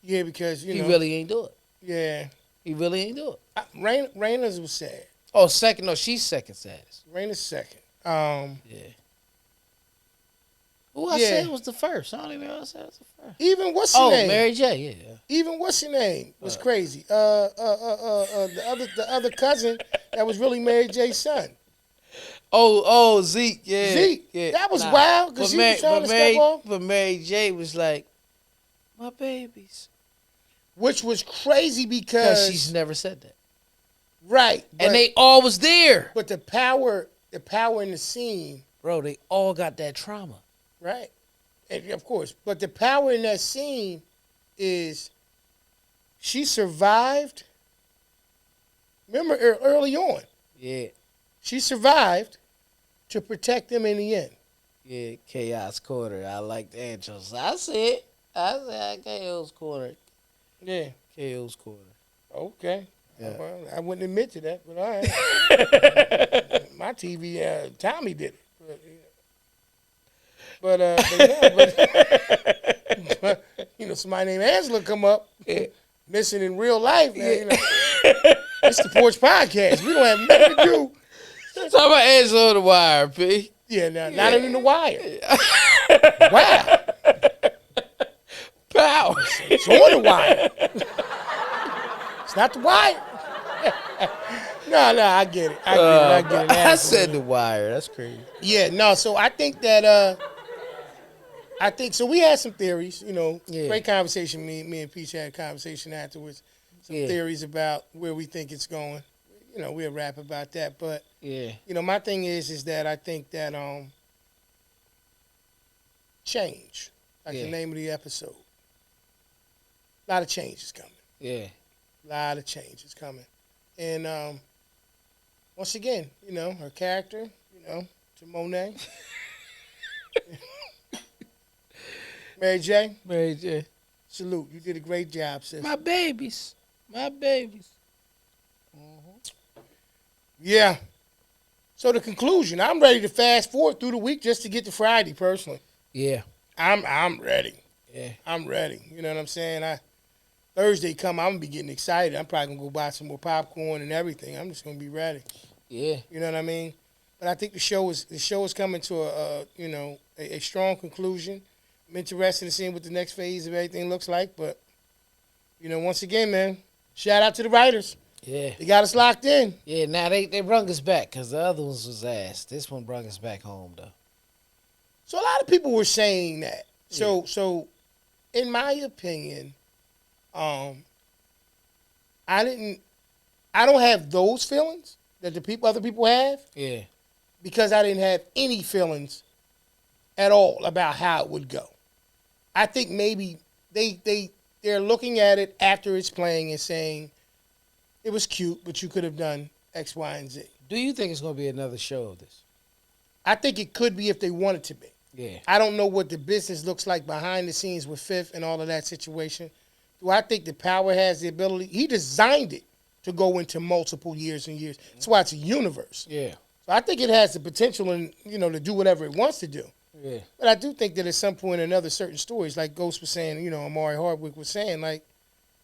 Yeah, because He really ain't do it. Yeah. He really ain't do it. Raina's was sad. Oh, second. No, she's second saddest. Raina's second. Yeah. Who I said was the first? I don't even know who I said was the first. Even what's her name? Mary J. Yeah. Even what's her name was crazy. The other cousin that was really Mary J's son. Oh, Zeke. Yeah. Zeke. Yeah. That was wild because she was trying to step off. But Mary J. was like, my babies. Which was crazy because she's never said that. Right. And they all was there. But the power in the scene. Bro, they all got that trauma. Right. And of course. But the power in that scene is she survived. Remember early on. Yeah. She survived to protect them in the end. Yeah, Chaos Corner. I like the intros. I said Chaos Corner. Yeah. Chaos Corner. Okay. Yeah. Well, I wouldn't admit to that, but all right. My TV, Tommy did it. But somebody named Angela come up, missing in real life. Man, it's the Porch Podcast. We don't have nothing to do. Talk about Angela on the Wire, P. Yeah, not even The Wire. Wow. Pow. It's on The Wire. It's not The Wire. No, I get it. I get it. I said The Wire. That's crazy. Yeah, no, so I think that so we had some theories, great conversation. Me and Peach had a conversation afterwards. Some theories about where we think it's going. We'll rap about that. But my thing is that I think that change, like the name of the episode. A lot of change is coming. Yeah. A lot of change is coming. And once again, her character, to Monet. Mary J. Salute. You did a great job, sis. My babies. Yeah. So the conclusion, I'm ready to fast forward through the week just to get to Friday, personally. Yeah. I'm ready. Yeah. I'm ready. You know what I'm saying? Thursday come, I'm gonna be getting excited. I'm probably gonna go buy some more popcorn and everything. I'm just gonna be ready. Yeah. You know what I mean? But I think the show is coming to a strong conclusion. I'm interested in seeing what the next phase of everything looks like. But once again, man, shout out to the writers. Yeah. They got us locked in. Yeah, now they brung us back because the other ones was ass. This one brung us back home, though. So a lot of people were saying that. Yeah. So in my opinion, I don't have those feelings that other people have Yeah. because I didn't have any feelings at all about how it would go. I think maybe they're looking at it after it's playing and saying it was cute, but you could have done X, Y, and Z. Do you think it's going to be another show of this? I think it could be if they want it to be. Yeah. I don't know what the business looks like behind the scenes with Fifth and all of that situation. Do I think the Power has the ability? He designed it to go into multiple years and years. That's why it's a universe. Yeah. So I think it has the potential and to do whatever it wants to do. Yeah. But I do think that at some point in other certain stories, like Ghost was saying, Amari Hardwick was saying, like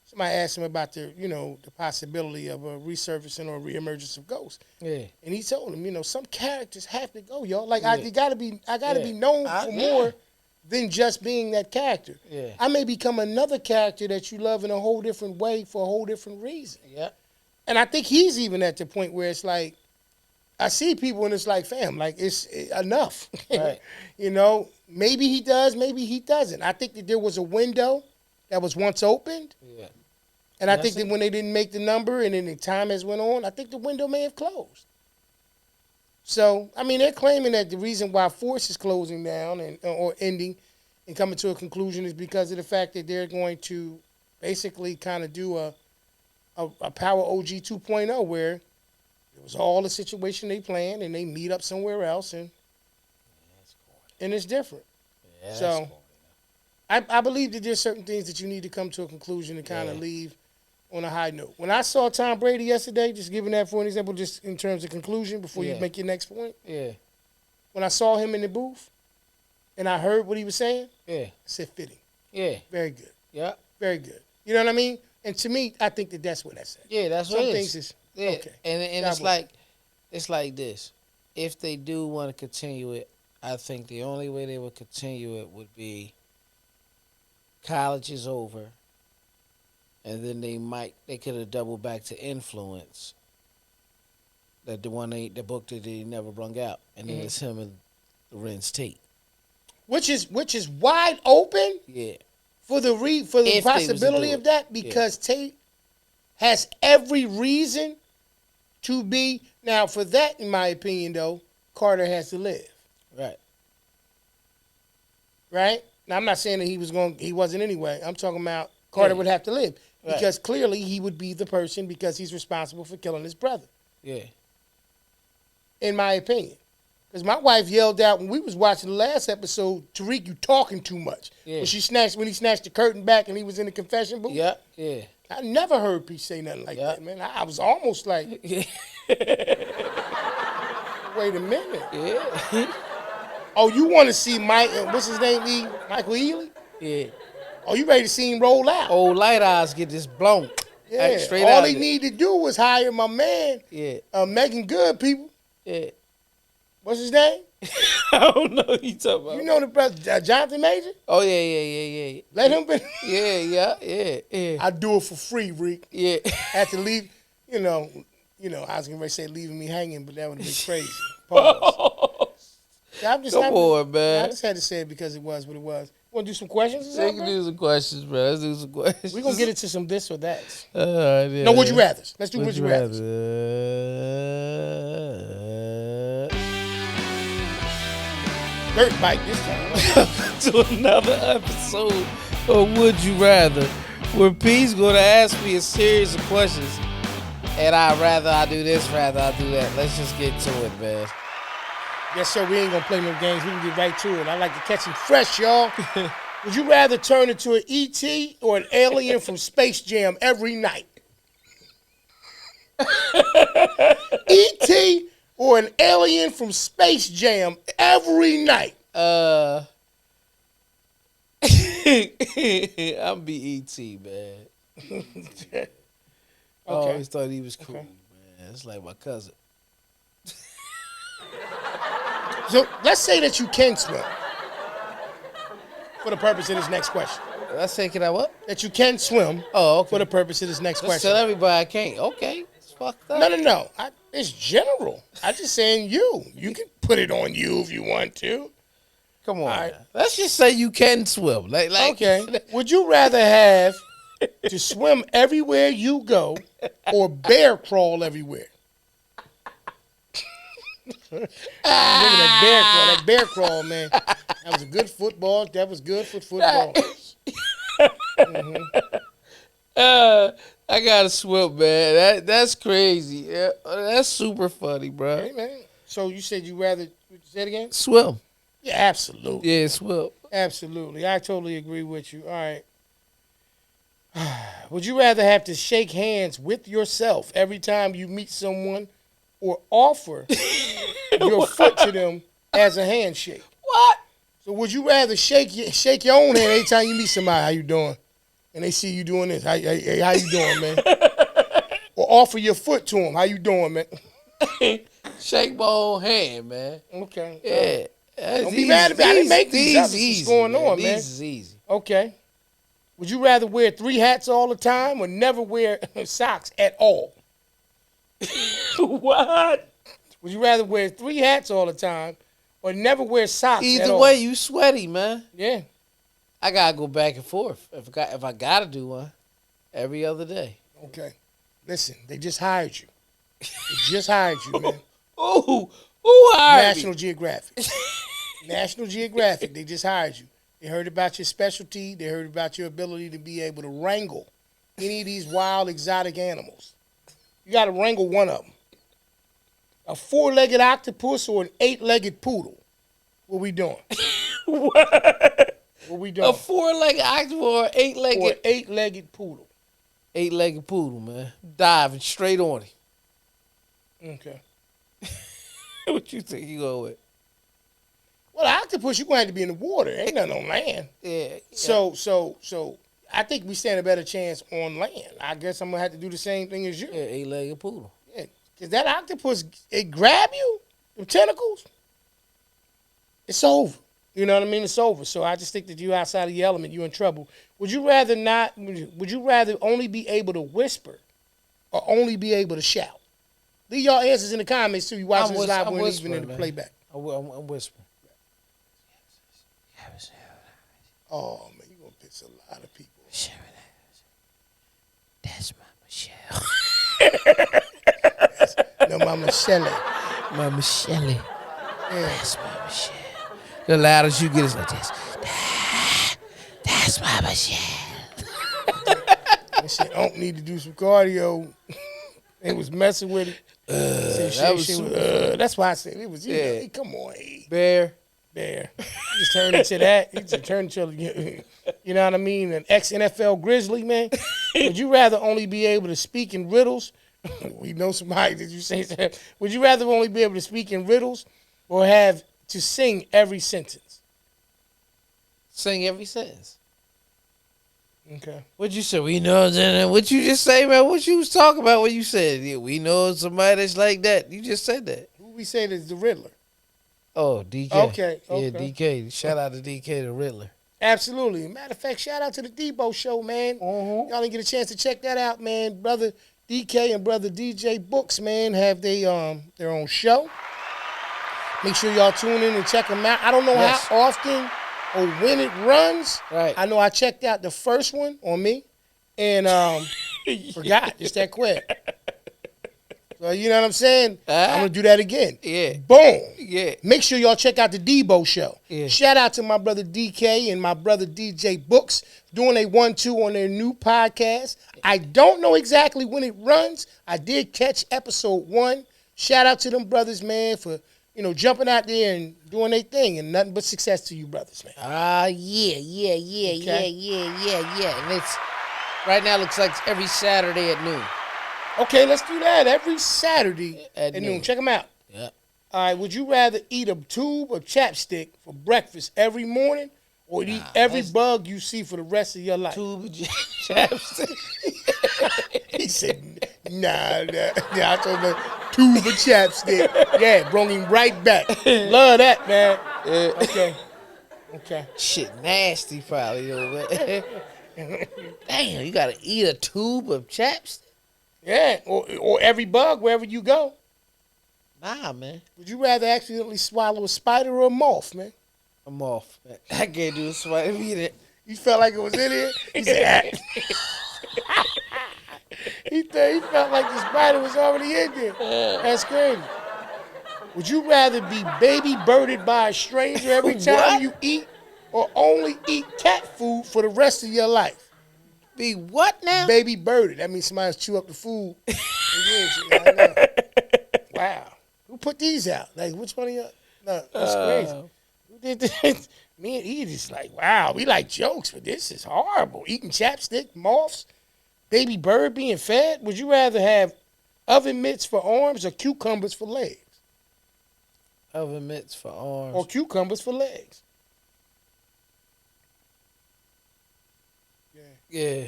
somebody asked him about the possibility of a resurfacing or reemergence of Ghost. Yeah. And he told him, some characters have to go, y'all. Like Yeah. I gotta be known for more than just being that character. Yeah. I may become another character that you love in a whole different way for a whole different reason. Yeah. And I think he's even at the point where it's like, I see people and it's like, fam, like it's enough. Right. Maybe he does, maybe he doesn't. I think that there was a window that was once opened. Yeah. And I think that when they didn't make the number and then the time has went on, I think the window may have closed. So, I mean, they're claiming that the reason why Force is closing down or ending and coming to a conclusion is because of the fact that they're going to basically kind of do a Power OG 2.0 where it was all the situation they planned and they meet up somewhere else and it's different. Yeah, So I believe that there's certain things that you need to come to a conclusion and kind of leave on a high note. When I saw Tom Brady yesterday, just giving that for an example, just in terms of conclusion before you make your next point. Yeah. When I saw him in the booth and I heard what he was saying, Yeah. I said fitting. Yeah. Very good. Yeah. Very good. You know what I mean? And to me, I think that that's what that's at. Yeah, that's what Some it things is. is Yeah. okay. And God it's like this. If they do want to continue it, I think the only way they would continue it would be college is over, and then they could have doubled back to Influence. That the book that they never brung out, and then it's him and Lorenz Tate. Which is wide open. Yeah. For the If they was to possibility do of it. that, because Tate has every reason to be. Now, for that, in my opinion, though, Carter has to live. Right. Right? Now, I'm not saying that he wasn't anyway. I'm talking about Carter would have to live. Right. Because clearly he would be the person because he's responsible for killing his brother. Yeah. In my opinion. Because my wife yelled out when we was watching the last episode, Tariq, you talking too much. Yeah. When he snatched the curtain back and he was in the confession booth. Yeah. Yeah. I never heard Pete say nothing like that, man. I was almost like, Yeah. wait a minute. Yeah. Oh, you want to see Mike, what's his name, Michael Ealy? Yeah. Oh, you ready to see him roll out? Old Light Eyes get this blown. yeah. Straight All out he there. need to do was hire my man, Yeah. Megan Good, people. Yeah. What's his name? I don't know what you talking about. You know the brother, Jonathan Major? Oh yeah. Let him be. Yeah. I do it for free, Reek. Yeah. Had to leave, I was going to say leaving me hanging, but that would have been crazy. Pause. I just had to say it because it was what it was. Want to do some questions or We something? can do some questions, bro. Let's do some questions. We're going to get into some this or that. All right, yeah. No, would you rather? Let's do would you rather. Dirt bike this time. To another episode of Would You Rather, where P's going to ask me a series of questions, and I do this, rather I do that. Let's just get to it, man. Yes, sir. We ain't going to play no games. We can get right to it. I like to catch them fresh, y'all. Would you rather turn into an E.T. or an alien from Space Jam every night? E.T. or an alien from Space Jam every night? I'm be E.T., man. I always thought he was cool, man. It's like my cousin. So let's say that you can swim. for the purpose of this next question. I say, can I what? That you can swim. Oh, okay. For the purpose of this next Just question. tell everybody I can't. Okay. It's fucked up. No. It's general. I just saying you. You can put it on you if you want to. Come on. All right. Let's just say you can swim. Like Okay. Would you rather have to swim everywhere you go or bear crawl everywhere? That bear crawl, man. That was a good football. That was good for football. I gotta swim, man. That's crazy. Yeah, that's super funny, bro. Hey, man. So you said you rather say it again? Swim. Yeah, absolutely. Yeah, swim. Absolutely. I totally agree with you. All right. Would you rather have to shake hands with yourself every time you meet someone or offer your foot to them as a handshake? What? So would you rather shake your own hand every time you meet somebody? How you doing? And they see you doing this. Hey, how you doing, man? Or offer your foot to them. How you doing, man? Shake my own hand, man. Okay. Yeah. Don't be mad at me. I didn't make these up. What's going on, man? This is easy. Okay. Would you rather wear 3 hats all the time or never wear socks at all? What? Would you rather wear 3 hats all the time or never wear socks at all? Either way, you sweaty, man. Yeah. I gotta go back and forth. If I gotta do one, every other day. Okay. Listen, they just hired you. They just hired you, man. Who hired National me? Geographic. National Geographic. They just hired you. They heard about your specialty. They heard about your ability to be able to wrangle any of these wild, exotic animals. You got to wrangle one of them. A 4-legged octopus or an 8-legged poodle. What we doing? What? What we doing? A 4-legged octopus or 8-legged? Or 8-legged poodle. 8-legged poodle, man. Diving straight on him. Okay. What you think you go with? Well, octopus, you're going to have to be in the water. Ain't nothing on land. Yeah. So I think we stand a better chance on land. I guess I'm going to have to do the same thing as you. Yeah, 8-legged poodle. Yeah, because that octopus, it grab you, the tentacles, it's over. You know what I mean? It's over. So I just think that you outside of your element, you're in trouble. Would you rather only be able to whisper or only be able to shout? Leave y'all answers in the comments too. You watching this live, we're even in the playback. I'm whispering. Oh, man, you're going to piss a lot of people. That's my Michelle. No, Mama Shelley. My Michelle. Yeah. That's my Michelle. The loudest you get is like this. That's my Michelle. That shit don't need to do some cardio. They was messing with it. That's why I said it was. You know, come on, Bear. He just turned into that. He just turned into, you know what I mean, an ex-NFL Grizzly, man. Would you rather only be able to speak in riddles? We know somebody. Did you say that? Would you rather only be able to speak in riddles or have to sing every sentence? Sing every sentence. Okay. What you say? We know. What you just say, man? What you was talking about when you said, yeah, we know somebody that's like that. You just said that. Who we say is the Riddler? Oh, DK. Okay. Yeah, DK. Shout out to DK the Riddler. Absolutely. Matter of fact, shout out to the Debo Show, man. Y'all didn't get a chance to check that out, man. Brother DK and brother DJ Books, man, have their own show. Make sure y'all tune in and check them out. I don't know how often or when it runs. Right. I know I checked out the first one on me and forgot. It's that quick. So you know what I'm saying? I'm going to do that again. Yeah. Boom. Yeah. Make sure y'all check out the Debo Show. Yeah. Shout out to my brother DK and my brother DJ Books doing a 1-2 on their new podcast. I don't know exactly when it runs. I did catch episode 1. Shout out to them brothers, man, for, you know, jumping out there and doing their thing, and nothing but success to you brothers, man. Yeah. And it's right now looks like it's every Saturday at noon. Okay, let's do that every Saturday at noon. Check them out. Yeah. All right, would you rather eat a tube of chapstick for breakfast every morning or eat every bug you see for the rest of your life? Tube of chapstick. He said, nah, I told him tube of chapstick. Yeah, brought him right back. Love that, man. Okay. Okay. Shit nasty probably though, man. Damn, you gotta eat a tube of chapstick? Yeah, or every bug wherever you go. Nah, man. Would you rather accidentally swallow a spider or a moth, man? I'm off. Man. I can't do a swipe either. You felt like it was in here? He said, he felt like the spider was already in there. That's crazy. Would you rather be baby birded by a stranger every time What? you eat or only eat cat food for the rest of your life? Be what now? Baby birded. That means somebody's chew up the food. I know. Wow. Who put these out? Like, which one of y'all? No, that's crazy. Who did this? Me and E just like, wow, we like jokes, but this is horrible. Eating chapstick, moths, baby bird being fed. Would you rather have oven mitts for arms or cucumbers for legs? Oven mitts for arms. Or cucumbers for legs? Yeah.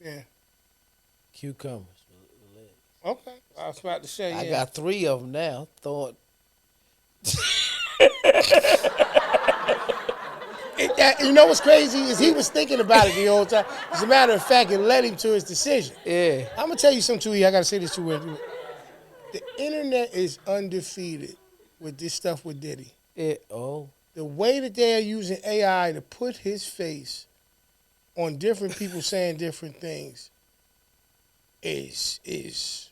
Yeah. Cucumbers. Okay. I was about to say, I got 3 of them now. Thought. You know what's crazy is he was thinking about it the whole time. As a matter of fact, it led him to his decision. Yeah. I'm going to tell you something, too. I got to say this to you. The internet is undefeated with this stuff with Diddy. Oh. The way that they are using AI to put his face on different people saying different things is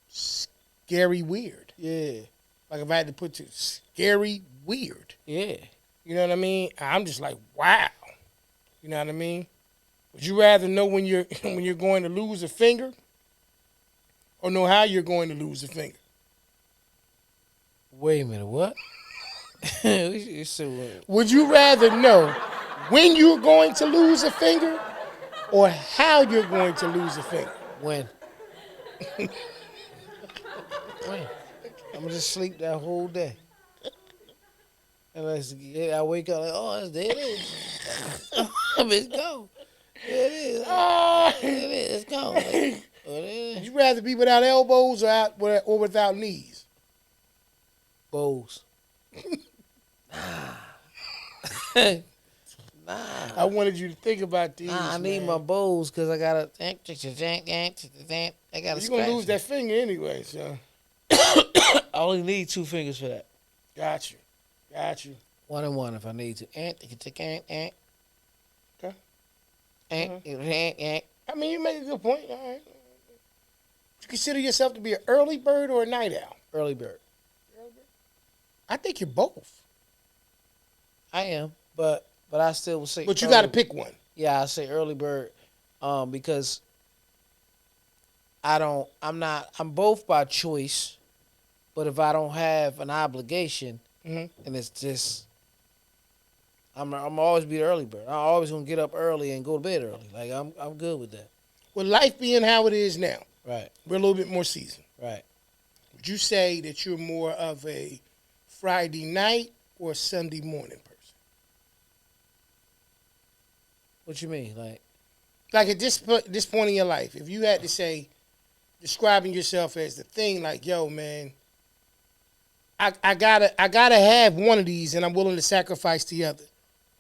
scary weird. Yeah. Like if I had to put it, scary weird. Yeah. You know what I mean? I'm just like, wow. You know what I mean? Would you rather know when you're when you're going to lose a finger, or know how you're going to lose a finger? Wait a minute. What? Would you rather know when you're going to lose a finger, or how you're going to lose a finger? When? When? I'm gonna just sleep that whole day. And I wake up like, oh, there it is. It's gone. There it is. There it is. It's gone. Would you rather be without elbows or without knees? Bows. Nah. I wanted you to think about these. I need my bows because I gotta. I gotta. You're gonna lose that finger anyway, so. I only need 2 fingers for that. Got you. 1 and 1 if I need to. Okay. I I mean, you make a good point. All right. You consider yourself to be an early bird or a night owl? Early bird. I think you're both. I am, but I still will say. But you got to pick one. Yeah, I say early bird, because I'm both by choice, but if I don't have an obligation, and it's just, I'm always be the early bird. I'm always gonna get up early and go to bed early. Like I'm good with that. With life being how it is now, Right. we're a little bit more seasoned. Right. Would you say that you're more of a Friday night or Sunday morning person? What you mean, Like at this point in your life, if you had to say, describing yourself as the thing, like, yo, man, I gotta have one of these, and I'm willing to sacrifice the other.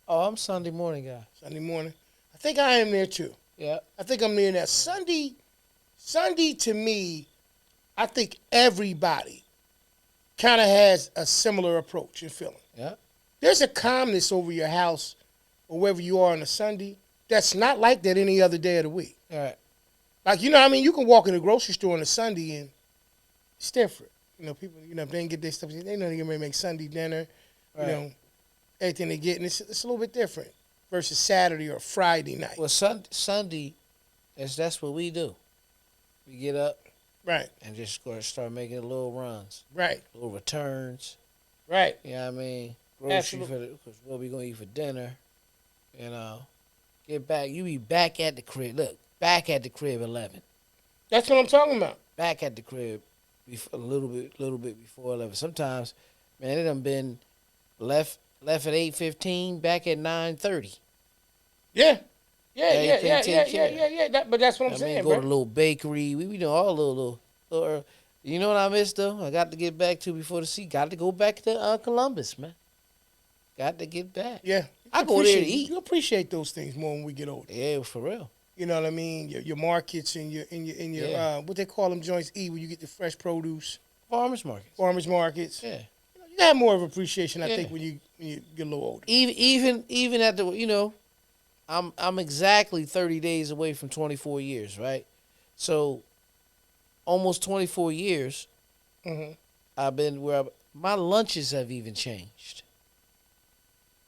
Oh, I'm Sunday morning guy. Sunday morning, I think I am there too. Yeah. I think I'm near that. Sunday to me, I think everybody kind of has a similar approach and feeling. Yeah. There's a calmness over your house or wherever you are on a Sunday that's not like that any other day of the week. All right. Like, you know what I mean? You can walk in the grocery store on a Sunday and it's different. You know, people, if they didn't get their stuff, they know they're going to make Sunday dinner, Right. Everything they get. And it's a little bit different versus Saturday or Friday night. Well, Sunday, that's what we do. We get up. Right. And just go start making little runs. Right. Little returns. Right. You know what I mean? Grocery Absolutely. because what we going to eat for dinner. Get back. You be back at the crib. Look, back at the crib 11. That's what I'm talking about. Back at the crib a little bit before 11. Sometimes, man, it done been left at 8:15, back at 9:30. Yeah. Yeah. But that's what I'm saying, go bro. to a little bakery. We be doing all little. You know what I missed though? I got to get back to before the sea. Got to go back to Columbus, man. Got to get back. Yeah. I go there to eat. You appreciate those things more when we get older. Yeah, for real. You know what I mean? Your markets and your what they call them joints where you get the fresh produce. Farmers markets. Farmers markets. Yeah. You have more of appreciation, I think, when you get a little older. Even at the I'm exactly 30 days away from 24 years, right? So almost 24 years. Mm-hmm. I've been my lunches have even changed.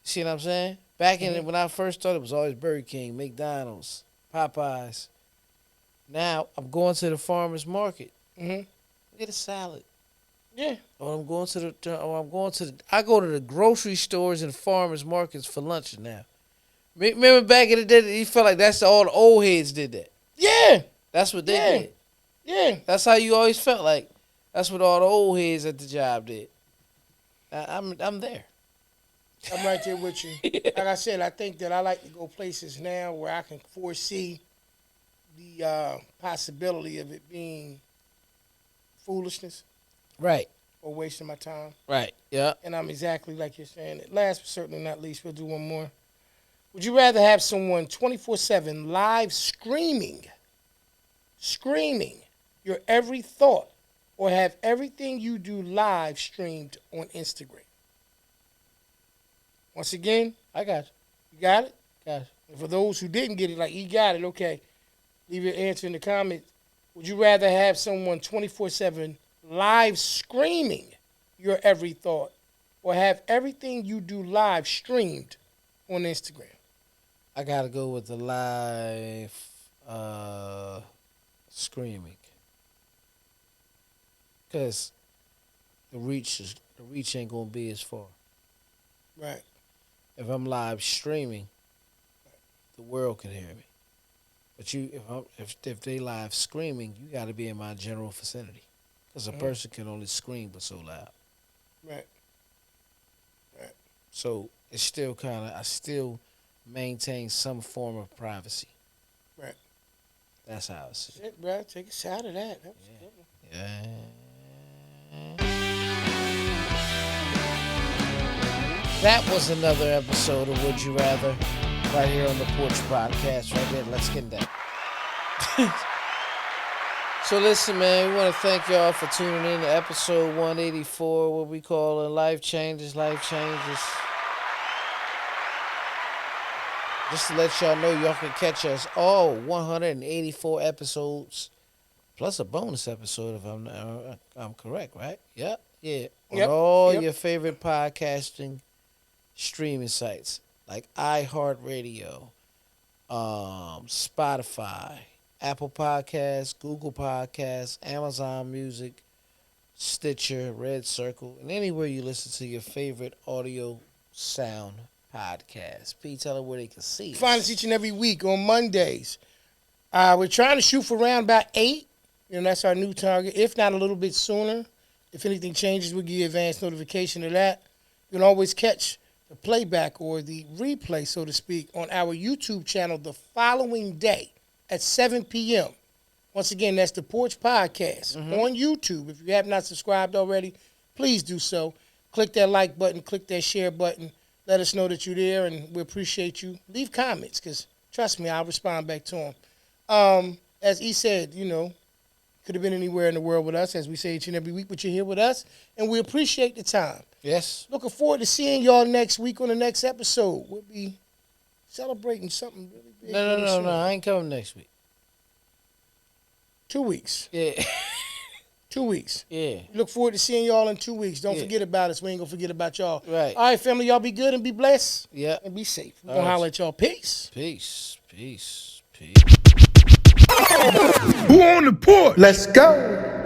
See what I'm saying? Back in when I first started, it was always Burger King, McDonald's, Popeyes. Now I'm going to the farmers market. Get a salad. Yeah. Or I go to the grocery stores and farmers markets for lunch now. Remember back in the day, you felt like that's all the old heads did that. Yeah. That's what they did. Yeah. That's how you always felt like. That's what all the old heads at the job did. I'm there. I'm right there with you. Like I said, I think that I like to go places now where I can foresee the possibility of it being foolishness. Right. Or wasting my time. Right. Yeah. And I'm exactly like you're saying. Last but certainly not least, we'll do one more. Would you rather have someone 24/7 live screaming your every thought, or have everything you do live streamed on Instagram? Once again, I got you. You got it? Got you. And for those who didn't get it, like he got it, okay, leave your answer in the comments. Would you rather have someone 24/7 live screaming your every thought, or have everything you do live streamed on Instagram? I gotta go with the live screaming, cause the reach ain't gonna be as far. Right. If I'm live streaming, the world can hear me. But if they live screaming, you got to be in my general vicinity, because a person can only scream but so loud. Right. So it's still I still maintain some form of privacy. Right. That's how I see it. Shit, bro, take a shot of that. That was a good one. Yeah. That was another episode of Would You Rather, right here on the Porch Podcast, right there. Let's get that. So listen, man, we want to thank y'all for tuning in to episode 184, what we call Life Changes. Just to let y'all know, y'all can catch us all 184 episodes, plus a bonus episode if I'm correct, right? Yep. Yeah. On all your favorite podcasting streaming sites like iHeartRadio, Spotify, Apple Podcasts, Google Podcasts, Amazon Music, Stitcher, Red Circle, and anywhere you listen to your favorite audio sound podcast. P, tell them where they can see us. Find us each and every week on Mondays. We're trying to shoot for around about 8. That's our new target, if not a little bit sooner. If anything changes, we'll give you advance notification of that. You can always catch the playback or the replay, so to speak, on our YouTube channel the following day at 7 p.m. Once again, that's the Porch Podcast on YouTube. If you have not subscribed already, please do so. Click that like button, click that share button. Let us know that you're there, and we appreciate you. Leave comments, because trust me, I'll respond back to them. As he said, could have been anywhere in the world with us, as we say each and every week, but you're here with us, and we appreciate the time. Yes. Looking forward to seeing y'all next week on the next episode. We'll be celebrating something really big. No. I ain't coming next week. 2 weeks. Yeah. 2 weeks. Yeah. Look forward to seeing y'all in 2 weeks. Don't forget about us. We ain't going to forget about y'all. Right. All right, family. Y'all be good and be blessed. Yeah. And be safe. We're going to holler at y'all. Peace. Peace. Who on the porch? Let's go.